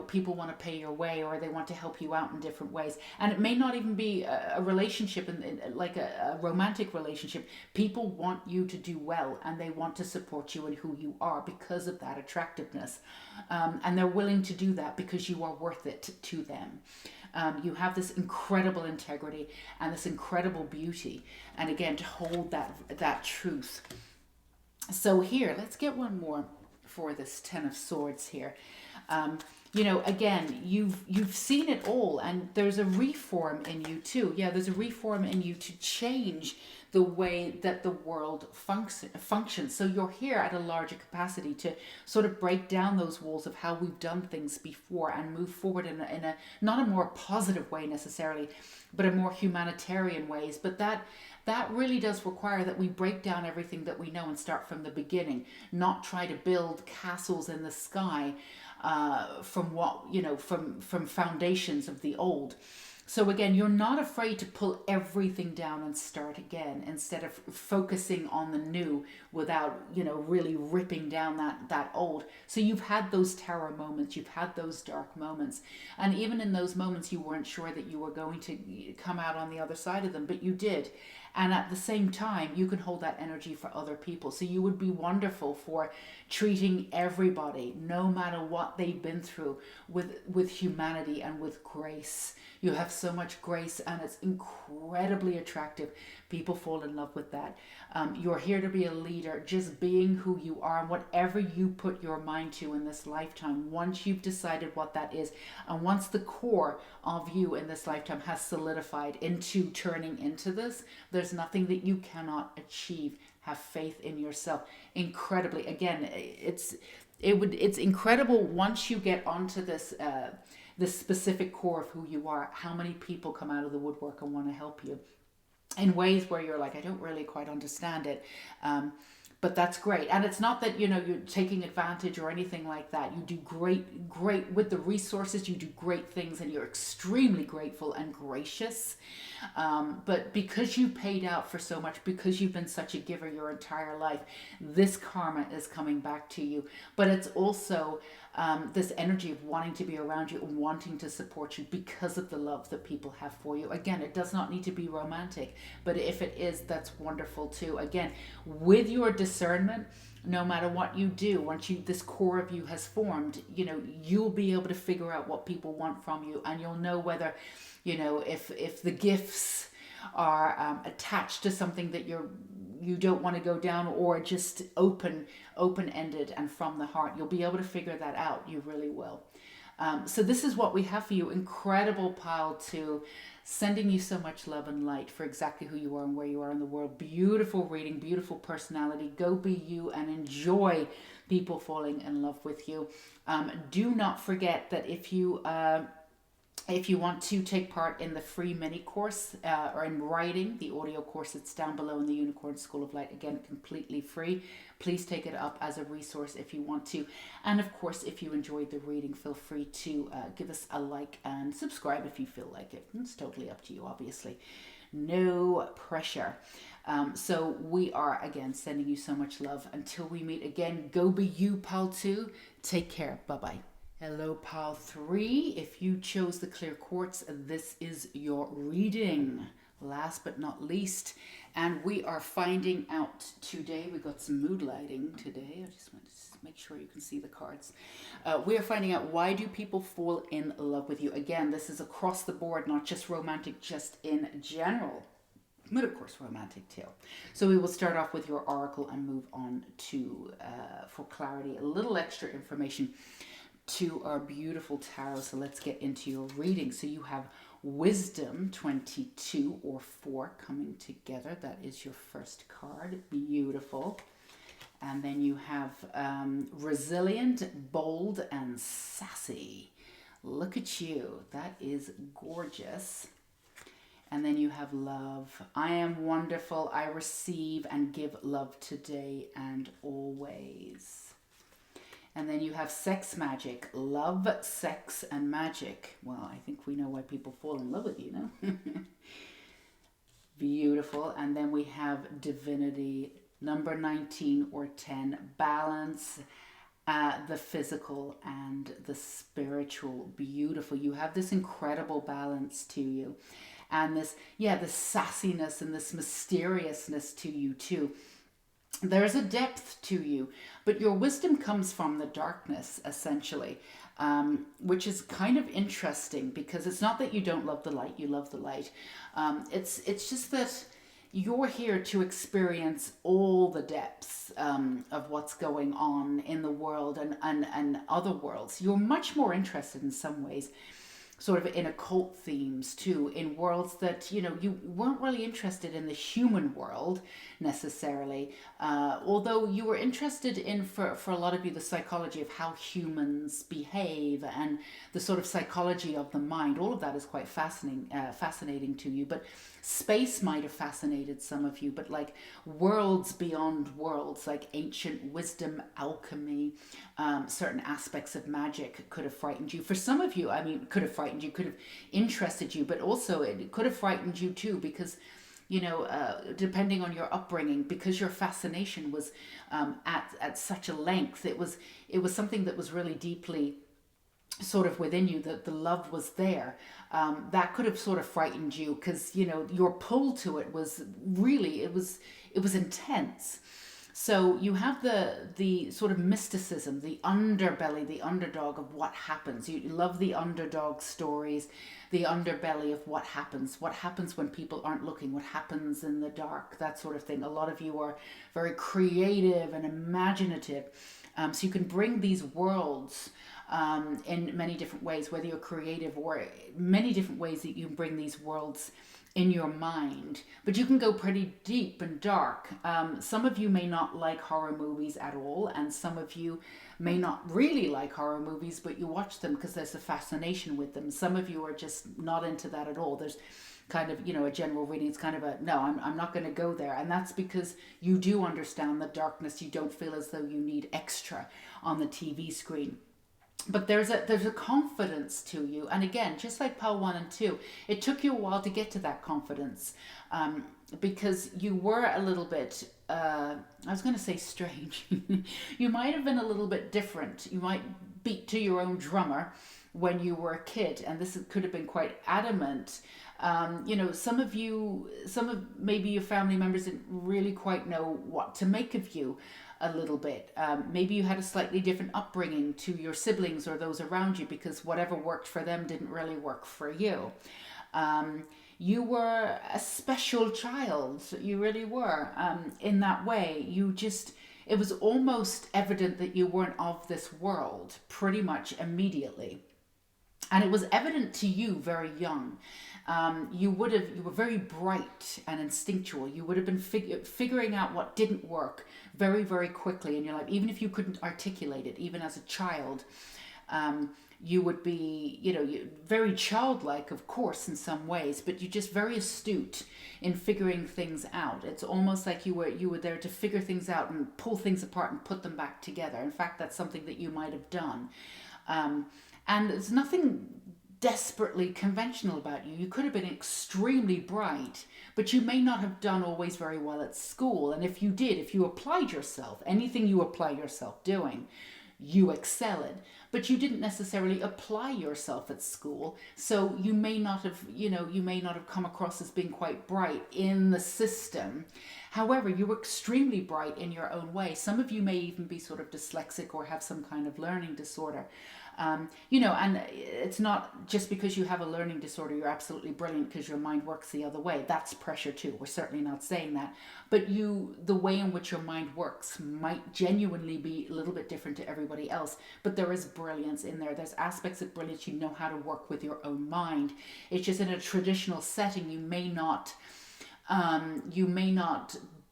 people want to pay your way or they want to help you out in different ways. And it may not even be a relationship, like a romantic relationship. People want you to do well and they want to support you in who you are because of that attractiveness. And they're willing to do that because you are worth it to them. You have this incredible integrity and this incredible beauty. And again, to hold that truth. So here, let's get one more for this Ten of Swords here. Again, you've seen it all, and there's a reform in you too. Yeah, there's a reform in you to change the way that the world functions. So you're here at a larger capacity to sort of break down those walls of how we've done things before and move forward in a not a more positive way necessarily, but a more humanitarian ways. But that really does require that we break down everything that we know and start from the beginning, not try to build castles in the sky from foundations of the old. So again, you're not afraid to pull everything down and start again instead of focusing on the new without, really ripping down that old. So you've had those terror moments, you've had those dark moments. And even in those moments, you weren't sure that you were going to come out on the other side of them, but you did. And at the same time, you can hold that energy for other people. So you would be wonderful for treating everybody, no matter what they've been through, with humanity and with grace. You have so much grace and it's incredibly attractive. People fall in love with that. You're here to be a leader, just being who you are and whatever you put your mind to in this lifetime. Once you've decided what that is, and once the core of you in this lifetime has solidified into turning into this, there's nothing that you cannot achieve. Have faith in yourself. Incredibly, again, it's incredible once you get onto this specific core of who you are, how many people come out of the woodwork and want to help you in ways where you're like, I don't really quite understand it. But that's great. And it's not that, you're taking advantage or anything like that. You do great with the resources. You do great things and you're extremely grateful and gracious. But because you paid out for so much, because you've been such a giver your entire life, this karma is coming back to you. But it's also this energy of wanting to be around you and wanting to support you because of the love that people have for you. Again, it does not need to be romantic, but if it is, that's wonderful too. Again, with your discernment, no matter what you do, once this core of you has formed, you'll be able to figure out what people want from you, and you'll know whether, if the gifts are attached to something that you don't want to go down, or just open-ended and from the heart. You'll be able to figure that out. You really will. So this is what we have for you. Incredible pile 2. Sending you so much love and light for exactly who you are and where you are in the world. Beautiful reading, beautiful personality. Go be you and enjoy people falling in love with you. Do not forget that if you want to take part in the free mini course or in writing, the audio course that's down below in the Unicorn School of Light, again, completely free. Please take it up as a resource if you want to. And of course, if you enjoyed the reading, feel free to give us a like and subscribe if you feel like it. It's totally up to you, obviously. No pressure. So we are, again, sending you so much love. Until we meet again, go be you, pal 2. Take care. Bye-bye. Hello, pile 3. If you chose the clear quartz, this is your reading. Last but not least, and we are finding out today, we got some mood lighting today. I just want to make sure you can see the cards. We are finding out, why do people fall in love with you? Again, this is across the board, not just romantic, just in general. But of course, romantic too. So we will start off with your oracle and move on to, for clarity, a little extra information to our beautiful tarot. So let's get into your reading. So you have Wisdom 22 or 4 coming together. That is your first card. Beautiful. And then you have Resilient, Bold, and Sassy. Look at you. That is gorgeous. And then you have Love. I am wonderful. I receive and give love today and always. And then you have Sex Magic. Love, sex, and magic. Well, I think we know why people fall in love with you, no? Beautiful. And then we have Divinity, number 19 or 10. Balance the physical and the spiritual. Beautiful. You have this incredible balance to you. And this, yeah, this sassiness and this mysteriousness to you too. There's a depth to you, but your wisdom comes from the darkness, essentially, which is kind of interesting because it's not that you don't love the light, you love the light. It's just that you're here to experience all the depths of what's going on in the world and other worlds. You're much more interested in some ways sort of in occult themes too, in worlds that you weren't really interested in the human world necessarily, although you were interested in, for a lot of you, the psychology of how humans behave and the sort of psychology of the mind. All of that is quite fascinating to you. But space might have fascinated some of you, but like worlds beyond worlds, like ancient wisdom, alchemy, certain aspects of magic could have frightened you. For some of you, I mean, could have frightened you, could have interested you, but also it could have frightened you too, because depending on your upbringing, because your fascination was at such a length, it was something that was really deeply sort of within you, that the love was there. That could have sort of frightened you because your pull to it was really, it was intense. So you have the sort of mysticism, the underbelly, the underdog of what happens. You love the underdog stories, the underbelly of what happens when people aren't looking, what happens in the dark, that sort of thing. A lot of you are very creative and imaginative. So you can bring these worlds in many different ways, whether you're creative, or many different ways that you can bring these worlds in your mind. But you can go pretty deep and dark. Some of you may not like horror movies at all, and some of you may not really like horror movies, but you watch them because there's a fascination with them. Some of you are just not into that at all. There's kind of, a general reading. It's kind of a, no, I'm not going to go there. And that's because you do understand the darkness. You don't feel as though you need extra on the TV screen. But there's a confidence to you. And again, just like Pal 1 and 2, it took you a while to get to that confidence, because you were a little bit, I was going to say strange. You might have been a little bit different. You might beat to your own drummer when you were a kid. And this could have been quite adamant. Some of maybe your family members didn't really quite know what to make of you a little bit. Maybe you had a slightly different upbringing to your siblings or those around you, because whatever worked for them didn't really work for you. You were a special child. You really were. In that way, it was almost evident that you weren't of this world pretty much immediately. And it was evident to you very young. You were very bright and instinctual. You would have been figuring out what didn't work very, very quickly in your life, even if you couldn't articulate it, even as a child. You would be, very childlike, of course, in some ways, but you're just very astute in figuring things out. It's almost like you were there to figure things out and pull things apart and put them back together. In fact, that's something that you might have done. And there's nothing desperately conventional about you. You could have been extremely bright, but you may not have done always very well at school. And if you applied yourself, anything you apply yourself doing, you excel at. But you didn't necessarily apply yourself at school, so you may not have come across as being quite bright in the system. However, you were extremely bright in your own way. Some of you may even be sort of dyslexic or have some kind of learning disorder. And it's not just because you have a learning disorder, you're absolutely brilliant because your mind works the other way. That's pressure too. We're certainly not saying that. But the way in which your mind works might genuinely be a little bit different to everybody else. But there is brilliance in there. There's aspects of brilliance. You know how to work with your own mind. It's just in a traditional setting, you may not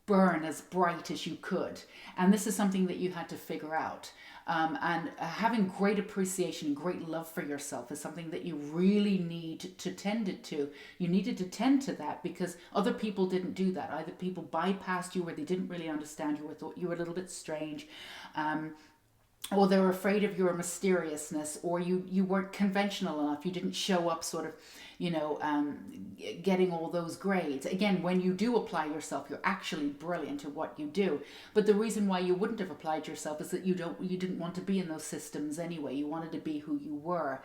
burn as bright as you could. And this is something that you had to figure out. And having great appreciation, great love for yourself is something that you really need to tend it to. You needed to tend to that because other people didn't do that. Either people bypassed you or they didn't really understand you or thought you were a little bit strange. or they're afraid of your mysteriousness, or you weren't conventional enough, you didn't show up sort of, getting all those grades. Again, when you do apply yourself, you're actually brilliant at what you do, but the reason why you wouldn't have applied yourself is that you didn't want to be in those systems anyway. You wanted to be who you were.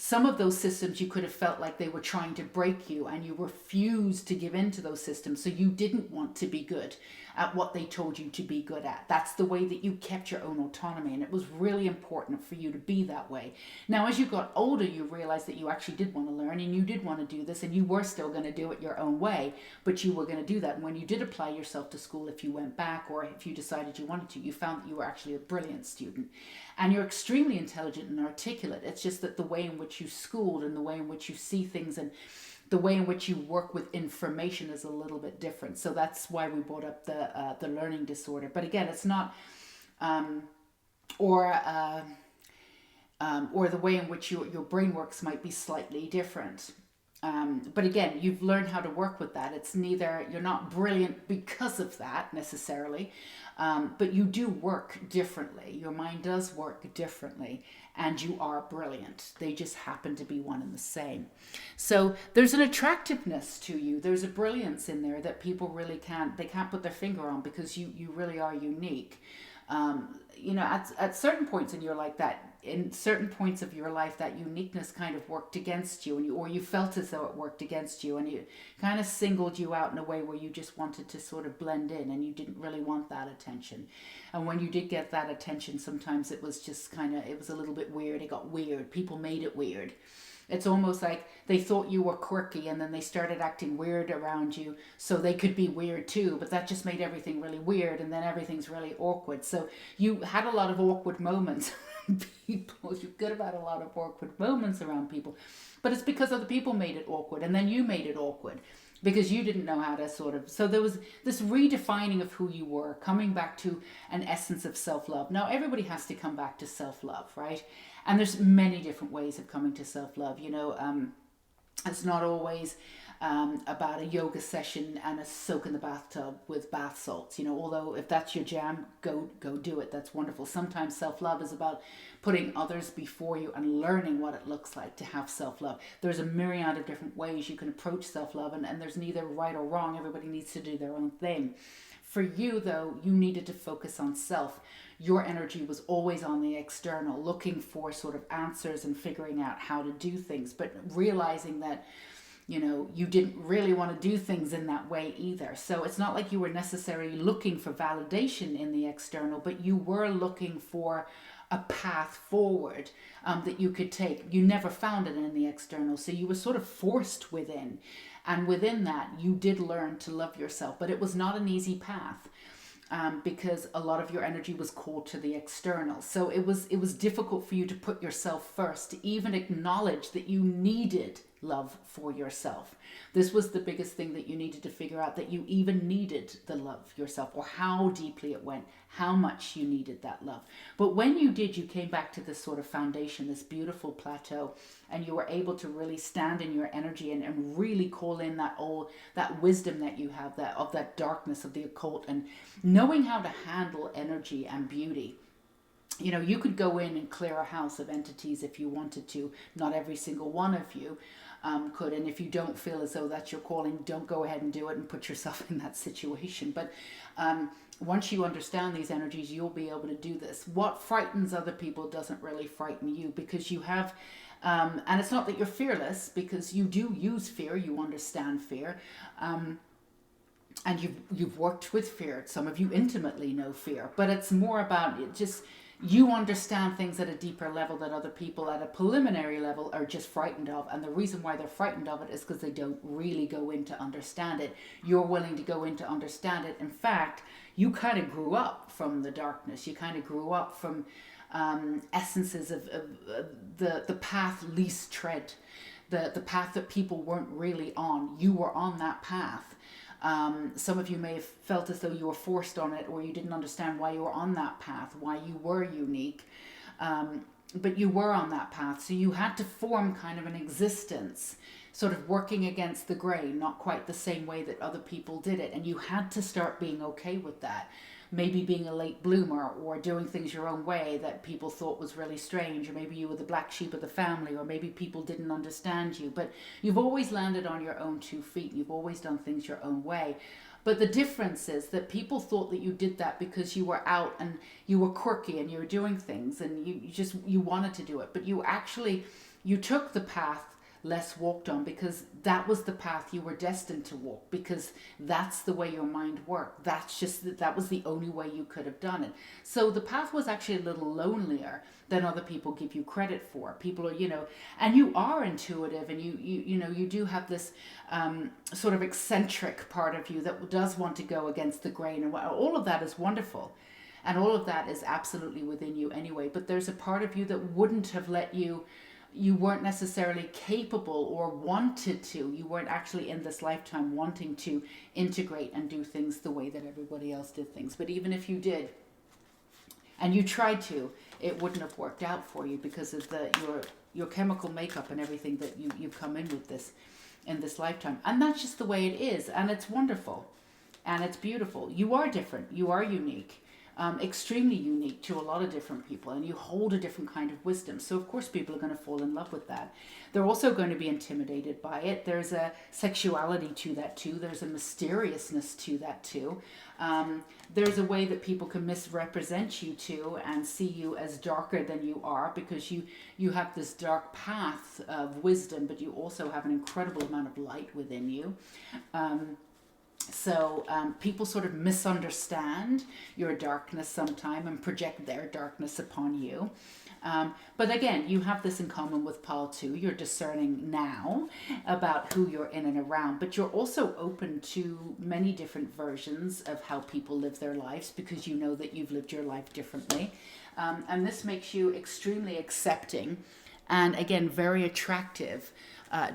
Some of those systems you could have felt like they were trying to break you, and you refused to give in to those systems, so you didn't want to be good at what they told you to be good at. That's the way that you kept your own autonomy, and it was really important for you to be that way. Now, as you got older, you realized that you actually did want to learn, and you did want to do this, and you were still going to do it your own way, but you were going to do that. And when you did apply yourself to school, if you went back or if you decided you wanted to, you found that you were actually a brilliant student, and you're extremely intelligent and articulate. It's just that the way in which you schooled and the way in which you see things and the way in which you work with information is a little bit different. So that's why we brought up the learning disorder. But again, it's not or the way in which your brain works might be slightly different. But again, you've learned how to work with that. It's neither, you're not brilliant because of that necessarily, but you do work differently. Your mind does work differently, and you are brilliant. They just happen to be one and the same. So there's an attractiveness to you. There's a brilliance in there that people really can't put their finger on, because you really are unique. At certain points in your life, in certain points of your life, that uniqueness kind of worked against you, or you felt as though it worked against you, and it kind of singled you out in a way where you just wanted to sort of blend in, and you didn't really want that attention. And when you did get that attention, sometimes it was just it was a little bit weird. It got weird. People made it weird. It's almost like they thought you were quirky, and then they started acting weird around you so they could be weird too, but that just made everything really weird, and then everything's really awkward. So you had a lot of awkward moments. People, you could have had a lot of awkward moments around people, but it's because other people made it awkward, and then you made it awkward because you didn't know how to so there was this redefining of who you were, coming back to an essence of self-love. Now, everybody has to come back to self-love, right? And there's many different ways of coming to self-love. It's not always about a yoga session and a soak in the bathtub with bath salts. Although if that's your jam, go do it. That's wonderful. Sometimes self-love is about putting others before you and learning what it looks like to have self-love. There's a myriad of different ways you can approach self-love, and there's neither right or wrong. Everybody needs to do their own thing. For you, though, you needed to focus on self. Your energy was always on the external, looking for sort of answers and figuring out how to do things, but realizing that you didn't really want to do things in that way either. So it's not like you were necessarily looking for validation in the external, but you were looking for a path forward that you could take. You never found it in the external, so you were sort of forced within. And within that, you did learn to love yourself, but it was not an easy path. Because a lot of your energy was called to the external. So it was difficult for you to put yourself first, to even acknowledge that you needed love for yourself. This was the biggest thing that you needed to figure out, that you even needed the love yourself, or how deeply it went, how much you needed that love. But when you did, you came back to this sort of foundation, this beautiful plateau, and you were able to really stand in your energy and really call in that wisdom that you have, that darkness of the occult, and knowing how to handle energy and beauty. You could go in and clear a house of entities if you wanted to. Not every single one of you could. And if you don't feel as though that's your calling, don't go ahead and do it and put yourself in that situation. But once you understand these energies, you'll be able to do this. What frightens other people doesn't really frighten you, because you have... and it's not that you're fearless, because you do use fear. You understand fear. And you've worked with fear. Some of you intimately know fear. But it's more about it just... You understand things at a deeper level that other people at a preliminary level are just frightened of. And the reason why they're frightened of it is because they don't really go in to understand it. You're willing to go in to understand it. In fact, you kind of grew up from the darkness. You kind of grew up from essences of the path least tread. The path that people weren't really on. You were on that path. Some of you may have felt as though you were forced on it, or you didn't understand why you were on that path, why you were unique. But you were on that path, so you had to form kind of an existence, sort of working against the grain, not quite the same way that other people did it. And you had to start being okay with that. maybe being a late bloomer or doing things your own way that people thought was really strange, or maybe you were the black sheep of the family, or maybe people didn't understand you. But you've always landed on your own 2 feet. You've always done things your own way. But the difference is that people thought that you did that because you were out and you were quirky and you were doing things and you wanted to do it. But you took the path less walked on, because that was the path you were destined to walk, because that's the way your mind worked. That was the only way you could have done it. So the path was actually a little lonelier than other people give you credit for. People are, and you are intuitive, and you do have this sort of eccentric part of you that does want to go against the grain, and all of that is wonderful. And all of that is absolutely within you anyway. But there's a part of you that wouldn't have let you weren't necessarily capable or wanted to. You weren't actually in this lifetime wanting to integrate and do things the way that everybody else did things. But even if you did, and you tried to, it wouldn't have worked out for you because of your chemical makeup and everything that you've come in with this in this lifetime. And that's just the way it is. And it's wonderful. And it's beautiful. You are different. You are unique. Extremely unique to a lot of different people, and you hold a different kind of wisdom. So of course people are going to fall in love with that. They're also going to be intimidated by it. There's a sexuality to that too. There's a mysteriousness to that too. There's a way that people can misrepresent you too and see you as darker than you are, because you have this dark path of wisdom, but you also have an incredible amount of light within you. So people sort of misunderstand your darkness sometime and project their darkness upon you. But again, you have this in common with Paul too. You're discerning now about who you're in and around, but you're also open to many different versions of how people live their lives, because you know that you've lived your life differently. And this makes you extremely accepting and, again, very attractive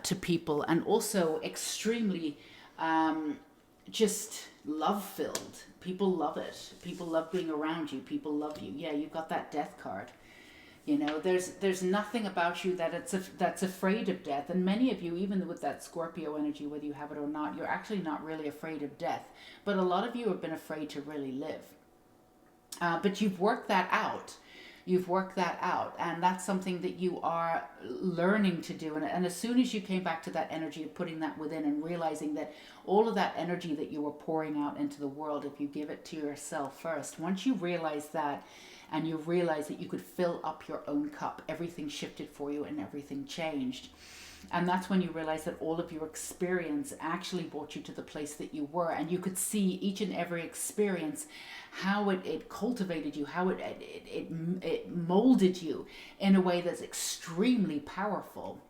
to people, and also extremely just love-filled. People love it. People love being around you. People love you. Yeah, you've got that death card. There's nothing about you that's afraid of death. And many of you, even with that Scorpio energy, whether you have it or not, you're actually not really afraid of death. But a lot of you have been afraid to really live. But you've worked that out. You've worked that out, and that's something that you are learning to do. And as soon as you came back to that energy of putting that within and realizing that all of that energy that you were pouring out into the world, if you give it to yourself first, once you realize that, and you realize that you could fill up your own cup, everything shifted for you and everything changed. And that's when you realize that all of your experience actually brought you to the place that you were. And you could see each and every experience, how it cultivated you, how it molded you in a way that's extremely powerful.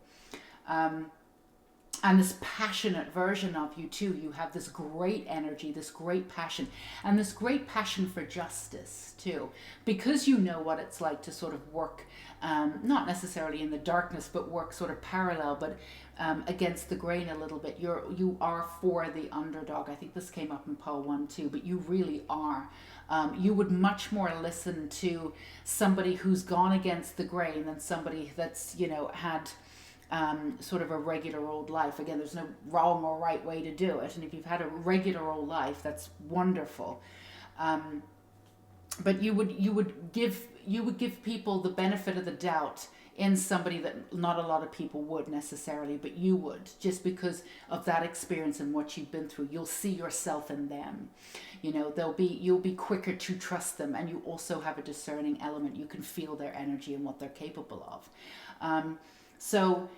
And this passionate version of you too. You have this great energy, this great passion, and this great passion for justice too, because you know what it's like to sort of work, not necessarily in the darkness, but work sort of parallel, but against the grain a little bit. You are for the underdog. I think this came up in Paul 1 too, but you really are. You would much more listen to somebody who's gone against the grain than somebody that's, had sort of a regular old life. Again, there's no wrong or right way to do it. And if you've had a regular old life, that's wonderful. But you would give people the benefit of the doubt in somebody that not a lot of people would necessarily, but you would, just because of that experience and what you've been through. You'll see yourself in them. You'll be quicker to trust them, and you also have a discerning element. You can feel their energy and what they're capable of. So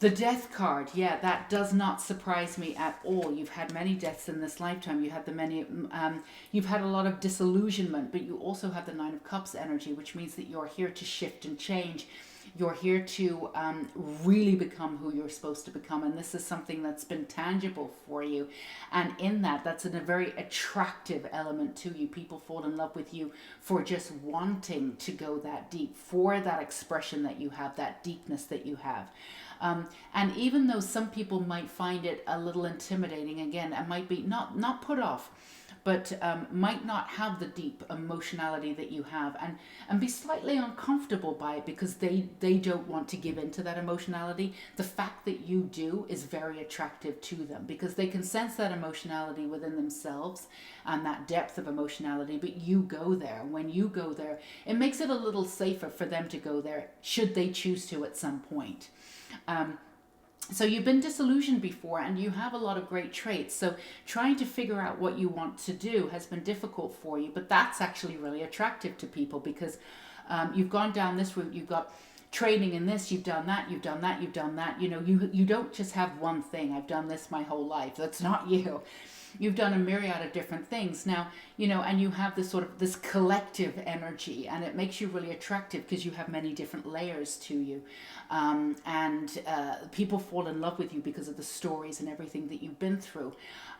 the death card, yeah, that does not surprise me at all. You've had many deaths in this lifetime. You've had a lot of disillusionment, but you also have the Nine of Cups energy, which means that you're here to shift and change. You're here to really become who you're supposed to become. And this is something that's been tangible for you. And in that's a very attractive element to you. People fall in love with you for just wanting to go that deep, for that expression that you have, that deepness that you have. And even though some people might find it a little intimidating, again, it might be not put off, but might not have the deep emotionality that you have, and be slightly uncomfortable by it because they don't want to give in to that emotionality. The fact that you do is very attractive to them because they can sense that emotionality within themselves and that depth of emotionality, but you go there. When you go there, it makes it a little safer for them to go there should they choose to at some point. So you've been disillusioned before and you have a lot of great traits. So trying to figure out what you want to do has been difficult for you, but that's actually really attractive to people because you've gone down this route. You've got training in this, you've done that, you've done that, you've done that. You know, you don't just have one thing. I've done this my whole life. That's not you. You've done a myriad of different things now, you know, and you have this sort of this collective energy, and it makes you really attractive because you have many different layers to you, and people fall in love with you because of the stories and everything that you've been through,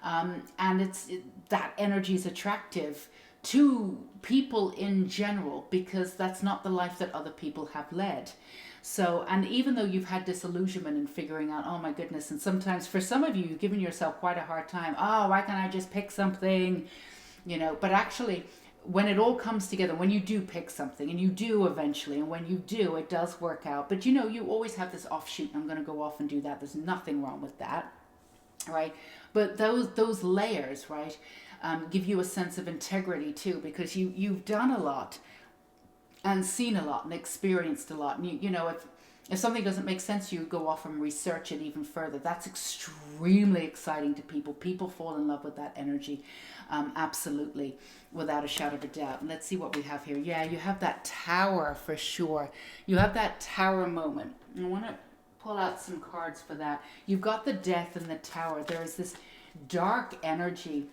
and that energy is attractive to people in general because that's not the life that other people have led. So, and even though you've had disillusionment in figuring out, oh my goodness, and sometimes for some of you, you've given yourself quite a hard time. Oh, why can't I just pick something? You know, but actually, when it all comes together, when you do pick something, and you do eventually, and when you do, it does work out. But you know, you always have this offshoot, I'm going to go off and do that. There's nothing wrong with that, right? But those layers, right, give you a sense of integrity too, because you've done a lot and seen a lot and experienced a lot. And you know, if something doesn't make sense, you go off and research it even further. That's extremely exciting to people. People fall in love with that energy, absolutely, without a shadow of a doubt. And let's see what we have here. Yeah, you have that tower for sure. You have that tower moment. I want to pull out some cards for that. You've got the death and the tower. There is this dark energy.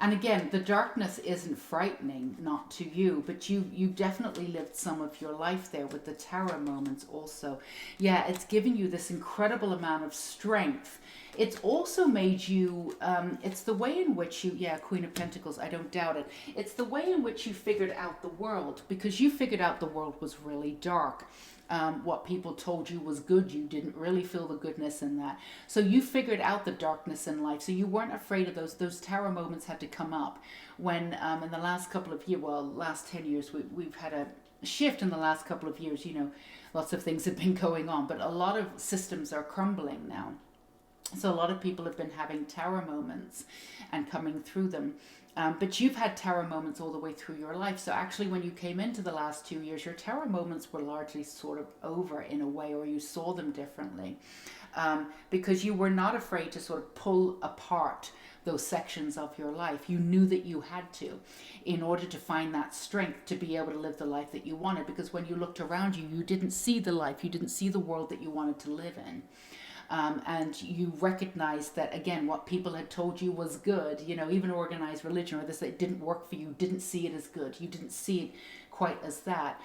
And again, the darkness isn't frightening, not to you, but you definitely lived some of your life there with the tower moments also. Yeah, it's given you this incredible amount of strength. It's also made you, it's the way in which you, yeah, Queen of Pentacles, I don't doubt it. It's the way in which you figured out the world, because you figured out the world was really dark. What people told you was good, you didn't really feel the goodness in that. So you figured out the darkness in life. So you weren't afraid of those tower moments had to come up when in the last couple of years, well, last 10 years, we've had a shift in the last couple of years. You know, lots of things have been going on, but a lot of systems are crumbling now. So a lot of people have been having tower moments and coming through them. But you've had tower moments all the way through your life. So actually, when you came into the last 2 years, your tower moments were largely sort of over in a way, or you saw them differently. Because you were not afraid to sort of pull apart those sections of your life. You knew that you had to in order to find that strength to be able to live the life that you wanted. Because when you looked around you, you didn't see the life, you didn't see the world that you wanted to live in. And you recognized that, again, what people had told you was good, you know, even organized religion or this, it didn't work for you, didn't see it as good. You didn't see it quite as that.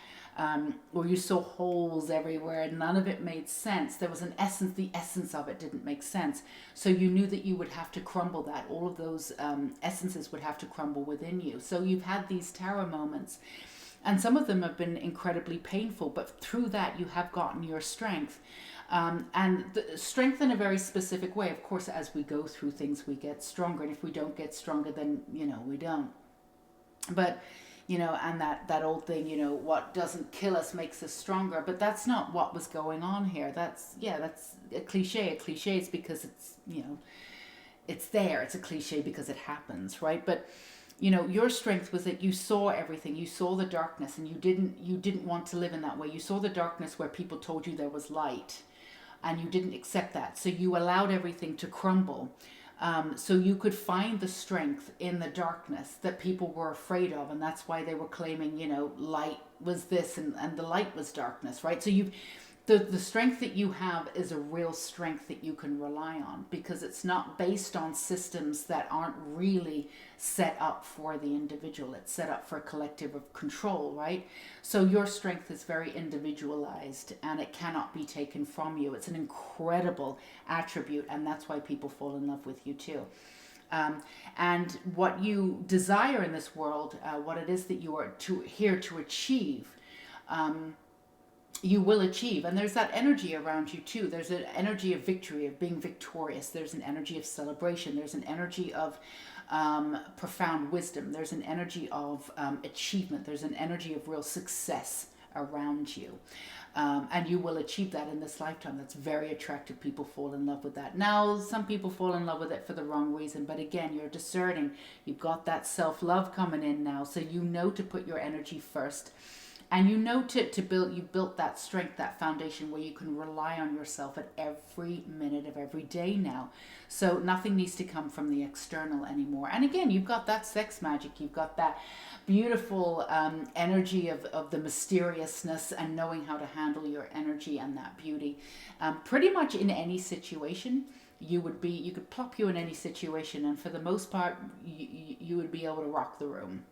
Or you saw holes everywhere and none of it made sense. There was an essence, the essence of it didn't make sense. So you knew that you would have to crumble that. All of those essences would have to crumble within you. So you've had these tower moments. And some of them have been incredibly painful, but through that you have gotten your strength. And the strength in a very specific way. Of course, as we go through things, we get stronger. And if we don't get stronger, then, you know, we don't. But, you know, and that old thing, you know, what doesn't kill us makes us stronger. But that's not what was going on here. That's a cliche. A cliche is because it's, you know, it's there. It's a cliche because it happens, right? But, you know, your strength was that you saw everything. You saw the darkness, and you didn't want to live in that way. You saw the darkness where people told you there was light, and you didn't accept that. So you allowed everything to crumble. So you could find the strength in the darkness that people were afraid of, and that's why they were claiming, you know, light was this and the light was darkness, right? So the strength that you have is a real strength that you can rely on, because it's not based on systems that aren't really set up for the individual. It's set up for a collective of control, right? So your strength is very individualized and it cannot be taken from you. It's an incredible attribute, and that's why people fall in love with you too. And what you desire in this world, what it is that you are here to achieve, you will achieve. And there's that energy around you too. There's an energy of victory, of being victorious. There's an energy of celebration. There's an energy of profound wisdom. There's an energy of achievement. There's an energy of real success around you. And you will achieve that in this lifetime. That's very attractive. People fall in love with that. Now, some people fall in love with it for the wrong reason. But again, you're discerning. You've got that self-love coming in now. So you know to put your energy first. And you know to build, you built that strength, that foundation where you can rely on yourself at every minute of every day now. So nothing needs to come from the external anymore. And again, you've got that sex magic. You've got that beautiful energy of the mysteriousness and knowing how to handle your energy and that beauty. Pretty much in any situation, you could plop you in any situation. And for the most part, you would be able to rock the room,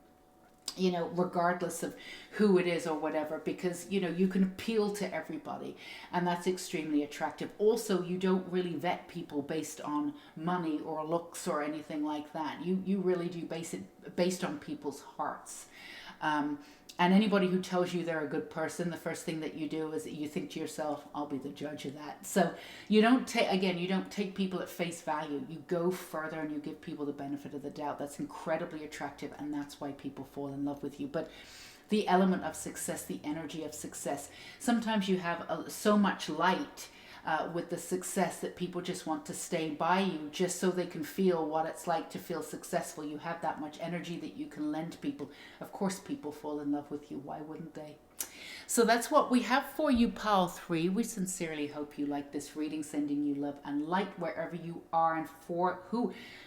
you know, regardless of who it is or whatever, because, you know, you can appeal to everybody, and that's extremely attractive. Also, you don't really vet people based on money or looks or anything like that. You really do base it based on people's hearts. And anybody who tells you they're a good person, the first thing that you do is you think to yourself, I'll be the judge of that. So you don't take people at face value. You go further and you give people the benefit of the doubt. That's incredibly attractive, and that's why people fall in love with you. But the element of success, the energy of success, sometimes you have so much light with the success that people just want to stay by you just so they can feel what it's like to feel successful. You have that much energy that you can lend people. Of course, people fall in love with you. Why wouldn't they? So that's what we have for you, Pile 3. We sincerely hope you like this reading, sending you love and light wherever you are, and for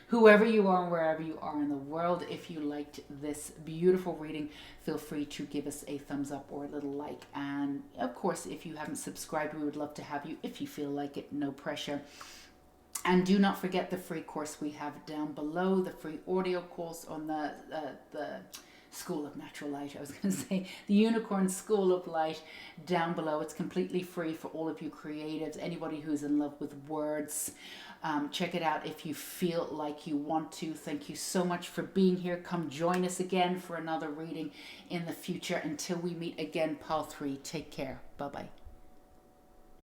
whoever you are and wherever you are in the world. If you liked this beautiful reading, feel free to give us a thumbs up or a little like. And of course, if you haven't subscribed, we would love to have you if you feel like it. No pressure. And do not forget the free course we have down below, the free audio course on the School of Natural Light. I was going to say the Unicorn School of Light down below. It's completely free for all of you creatives, anybody who's in love with words. Check it out if you feel like you want to. Thank you so much for being here. Come join us again for another reading in the future. Until we meet again, Pile 3, take care. Bye-bye.